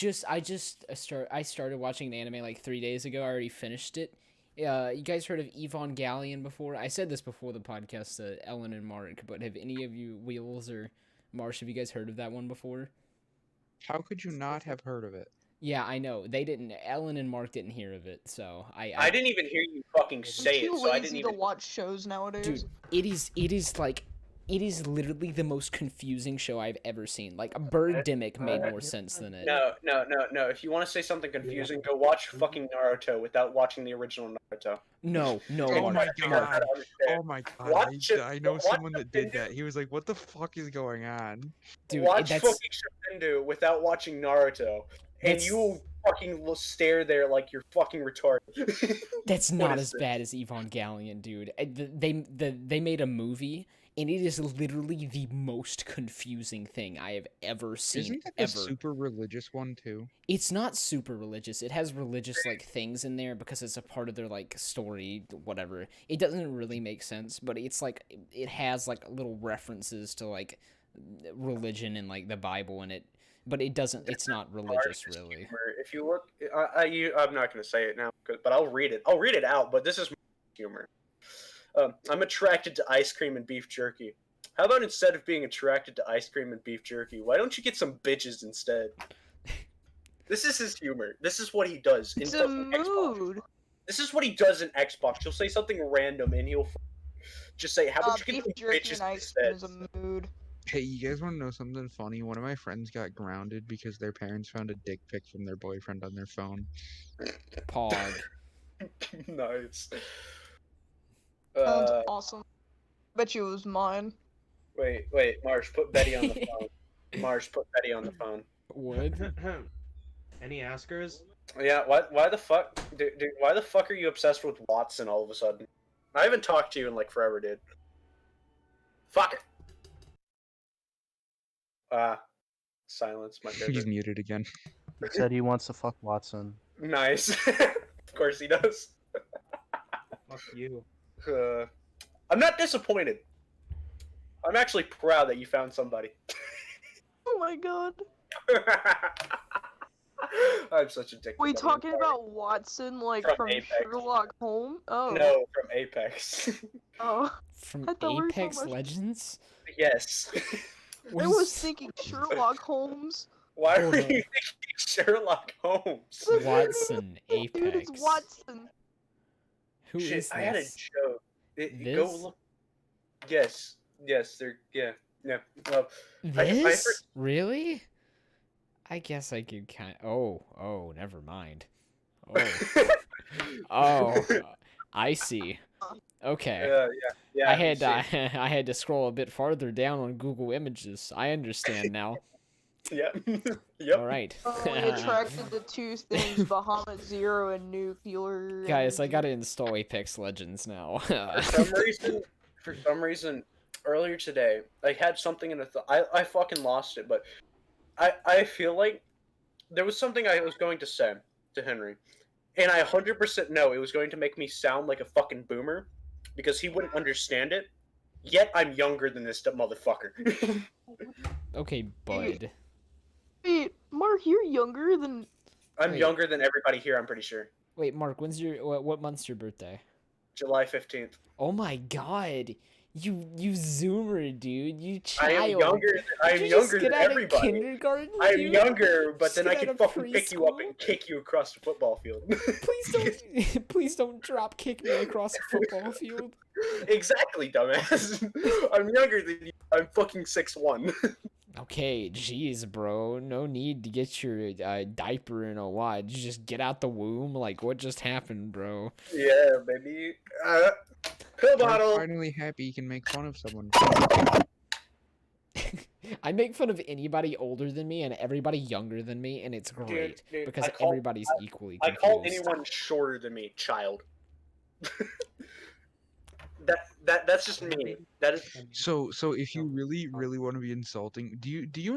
started watching the anime like 3 days ago. I already finished it. You guys heard of Evangelion before? I said this before the podcast to Ellen and Mark, but have any of you, Wheels or Marsh, have you guys heard of that one before? How could you not have heard of it? Yeah, I know. They didn't. Ellen and Mark didn't hear of it, so I didn't even hear you fucking I'm say too it, so I lazy didn't to even. watch shows nowadays. Dude, it is literally the most confusing show I've ever seen. Like, Birdemic made more sense than it. No. If you want to say something confusing, go watch fucking Naruto without watching the original Naruto. No, Oh my Figure out how god. to understand. Oh my god. Watch it- I know watch someone the that did video. that. He was like, "What the fuck is going on?" Dude, Watch that's fucking Shindu without watching Naruto, and That's- you will fucking stare there like you're fucking retarded. that's What not is as this? bad as Evangelion, dude. They made a movie, and it is literally the most confusing thing I have ever seen. Isn't that the ever. super religious one too? It's not super religious. It has religious like things in there because it's a part of their like story, whatever. It doesn't really make sense, but it's like it has like little references to like religion and like the Bible in it, but it doesn't. It's not religious really. Humor. If you look, I'm not gonna say it now, but I'll read it. I'll read it out. But this is humor. I'm attracted to ice cream and beef jerky. How about instead of being attracted to ice cream and beef jerky, why don't you get some bitches instead? This is his humor. This is what he does in It's a fucking Xbox. mood. This is what he does in Xbox. He'll say something random and he'll just say, "How about you Beef get some jerky bitches and ice cream instead?" is a mood. Hey, you guys want to know something funny? One of my friends got grounded because their parents found a dick pic from their boyfriend on their phone. Pog. Nice. Sounds awesome. Bet you it was mine. Wait, Marsh, put Betty on the phone. Marsh, put Betty on the phone. Would? Any askers? Yeah, why the fuck, dude, why the fuck are you obsessed with Watson all of a sudden? I haven't talked to you in like forever, dude. Fuck it. Silence, my He's favorite. muted again. He said he wants to fuck Watson. Nice. Of course he does. Fuck you. I'm not disappointed. I'm actually proud that you found somebody. Oh my god. I'm such a dick. Wait, talking about Watson, like From from Apex. Sherlock Holmes? Oh. No, from Apex. Oh. From I thought we were so Apex much- Legends? Yes. What I is- was thinking Sherlock Holmes. Why Hold are on. you thinking Sherlock Holmes? Watson Dude, it's Apex. Watson. Who Shit, is I had a this? joke. Go This? look. Yes, yeah. Well, I This? Really? I guess I could kind. Oh, never mind. Oh, oh, I see. Okay. yeah. I You had see. I had to scroll a bit farther down on Google Images. I understand now. Yep. All Yep. right. Only attracted to two things: Bahamut Zero and nuclear. Guys, I energy. gotta install Apex Legends now. For some reason, earlier today, I had something in a I fucking lost it, but I feel like there was something I was going to say to Henry, and I 100% know it was going to make me sound like a fucking boomer, because he wouldn't understand it. Yet I'm younger than this motherfucker. Okay, bud. Wait, Mark, you're younger than. I'm Wait. younger than everybody here. I'm pretty sure. Wait, Mark, when's your what month's your birthday? July 15th. Oh my god. You zoomer, dude. You I am child. younger. I Did am you just younger get than out everybody. of kindergarten, I am dude? younger, but Just then get I out can of fucking pick you up preschool? and kick you across the football field. Please don't drop kick me across a football field. Exactly, dumbass. I'm younger than you. I'm fucking 6'1". Okay, jeez, bro. No need to get your diaper in a wad. You just get out the womb. Like, what just happened, bro? Yeah, baby. Pill Mark's bottle. finally happy he can make fun of someone. I make fun of anybody older than me and everybody younger than me, and it's great Dude, because I call- everybody's equally I confused. call anyone shorter than me child. That's just me. That is. So if you really want to be insulting, do you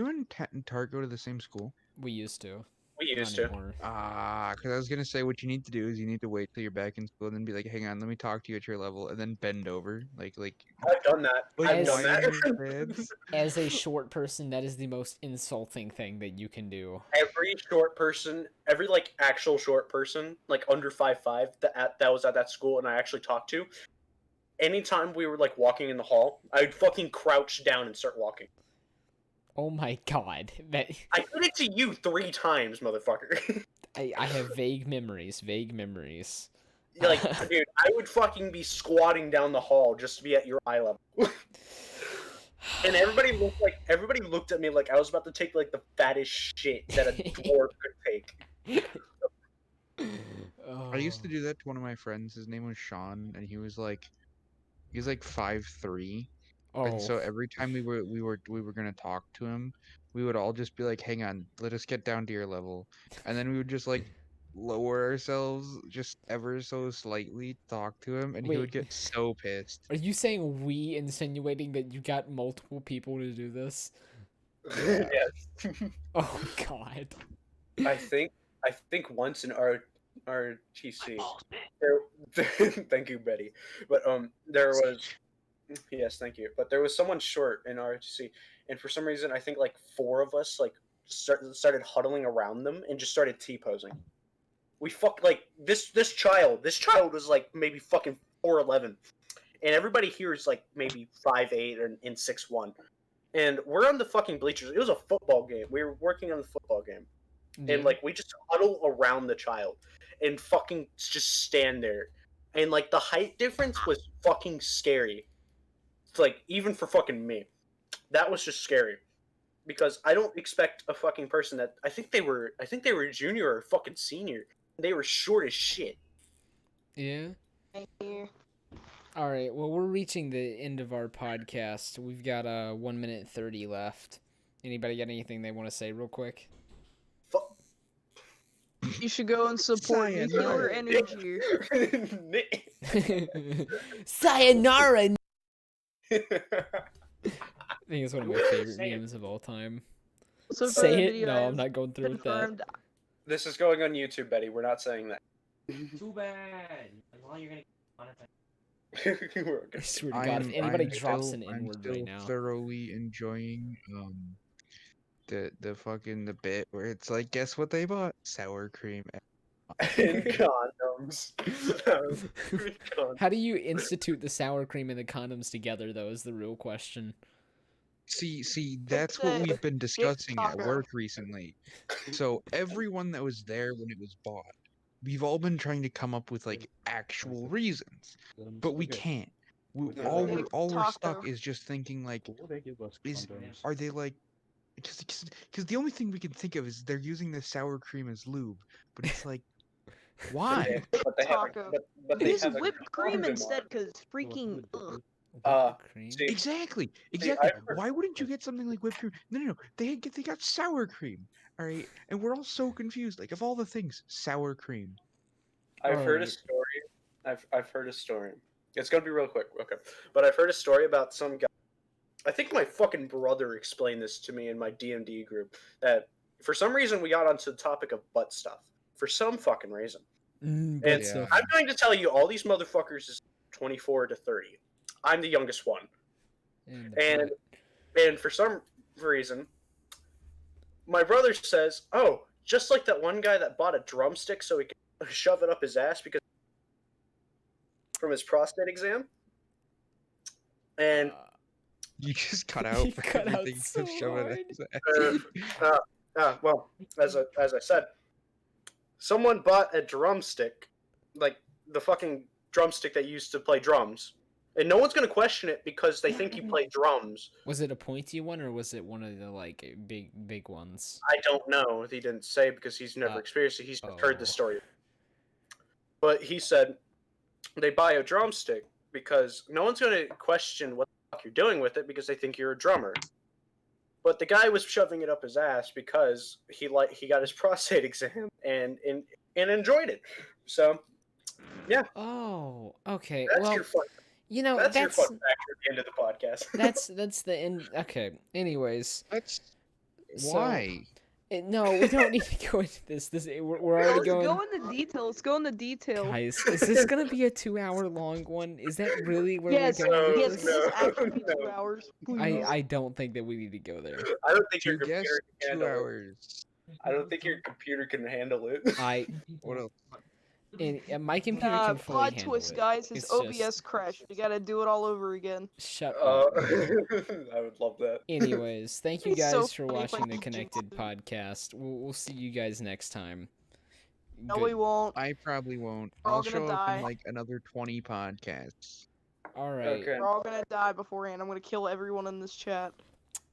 and Tart go to the same school? We used to. We Not used to. anymore. Because I was gonna say what you need to do is you need to wait till you're back in school and then be like, hang on, let me talk to you at your level, and then bend over, like I've done that. I've As- done widen that. your pants. As a short person, that is the most insulting thing that you can do. Every short person, every like actual short person, like under 5'5", that was at that school, and I actually talked to. Anytime we were like walking in the hall, I'd fucking crouch down and start walking. Oh my god. That I did it to you 3 times, motherfucker. I have vague memories. Like, dude, I would fucking be squatting down the hall just to be at your eye level. And everybody looked at me like I was about to take like the fattest shit that a dwarf could take. I used to do that to one of my friends. His name was Sean, and he was like 5'3", and so every time we were gonna talk to him, we would all just be like, "Hang on, let us get down to your level," and then we would just like lower ourselves just ever so slightly, to talk to him, and he would Wait. get so pissed. Are you saying we insinuating that you got multiple people to do this? Yes. Oh god. I think once in our RTC, there, thank you, Betty. But there was, yes, thank you. But there was someone short in RTC, and for some reason, I think like 4 of us like started huddling around them and just started T-posing. We fucked like this child. This child was like maybe fucking 4'11", and everybody here is like maybe 5'8" and 6'1". And we're on the fucking bleachers. It was a football game. We were working on the football game. And like we just huddle around the child and fucking just stand there. And like the height difference was fucking scary. It's like even for fucking me. That was just scary. Because I don't expect a fucking person that I think they were junior or fucking senior. They were short as shit. Yeah. Here. All right. Well, we're reaching the end of our podcast. We've got 1 minute 30 left. Anybody got anything they want to say real quick? You should go and support nuclear energy. Sayonara. I think it's one of my favorite Say it. memes of all time. So for Say the it? video, No, I'm I've not going through with that. confirmed. This is going on YouTube, Betty. We're not saying that. Too bad. As long as you're gonna monetize. We're I okay. swear to God, if anybody drops an I'm N-word still right now. thoroughly enjoying the fucking the bit where it's like, guess what they bought? Sour cream. And condoms. How do you institute the sour cream and the condoms together, though, is the real question. See, that's what we've been discussing at taco. work recently. So everyone that was there when it was bought, we've all been trying to come up with like actual reasons, but we can't. All we're stuck Taco. is just thinking like, is are they like? Because the only thing we can think of is they're using the sour cream as lube, but it's like, why? But they have a, Taco. but they Use have a whipped cream condom instead, on. cause freaking ugh. Cream? See, Exactly, see, exactly. I've heard, Why wouldn't you get something like whipped cream? No. They got sour cream. All right, and we're all so confused. Like of all the things, sour cream. I've heard a Alright. story. I've heard a story. It's gonna be real quick, okay? But I've heard a story about some guy. I think my fucking brother explained this to me in my D&D group. That for some reason we got onto the topic of butt stuff. For some fucking reason. But And stuff. I'm going to tell you, all these motherfuckers is 24 to 30. I'm the youngest one. And for some reason, my brother says, "Oh, just like that one guy that bought a drumstick so he could shove it up his ass because from his prostate exam." And You just cut out You for cut out everything so to show it. well, as I said, someone bought a drumstick, like the fucking drumstick they used to play drums, and no one's gonna question it because they think you play drums. Was it a pointy one or was it one of the like big ones? I don't know. He didn't say because he's never experienced it. He's just heard the story. But he said they buy a drumstick because no one's gonna question what the fuck you're doing with it because they think you're a drummer. But the guy was shoving it up his ass because he got his prostate exam and enjoyed it. So, yeah. Oh, okay. That's Well, your fun. you know, That's your that's fun fact at the end of the podcast. that's the end. Okay. Anyways, That's so- why. no, we don't need to go into this. We're already Let's going. go into detail. Let's go into detail. Guys, is this gonna be a 2-hour long one? Is that really where Yes, we're going with yes, this? this actually be No. 2 hours. Please. I don't think that we need to go there. I don't think Two your computer guests, can 2 handle it. hours. I don't think your computer can handle it. What else? My computer can fully Plot handle twist, it. guys. His It's OBS just- crashed. You gotta do it all over again. Shut I up. would love that. Anyways, thank you It's so guys for funny if I watching the could Connected do- podcast. We'll see you guys next time. No, we won't. I probably won't. We're all I'll gonna show up die. in like another 20 podcasts. All right. Okay. We're all gonna die beforehand. I'm gonna kill everyone in this chat.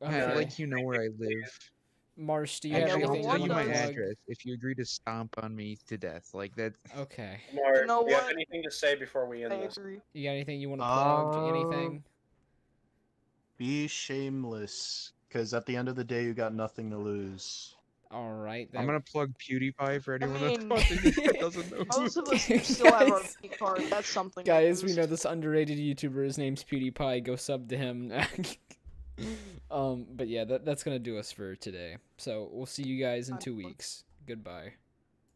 Okay. Like you know where I live. Marsh, do you Actually, have I'll anything tell you you want my to plug? address if you agree to stomp on me to death. Like that. Okay. Mark, You know do you have what? anything to say before we end I this? agree. You got anything you want to plug? Anything? Be shameless, because at the end of the day, you got nothing to lose. All right. I'm gonna plug PewDiePie for anyone mean- that's watching this that doesn't know. Most of us still have our Guys. pink card. That's something. Guys, we lose. know this underrated YouTuber. His name's PewDiePie. Go sub to him. But yeah, that's gonna do us for today. So we'll see you guys in 2 weeks. Goodbye.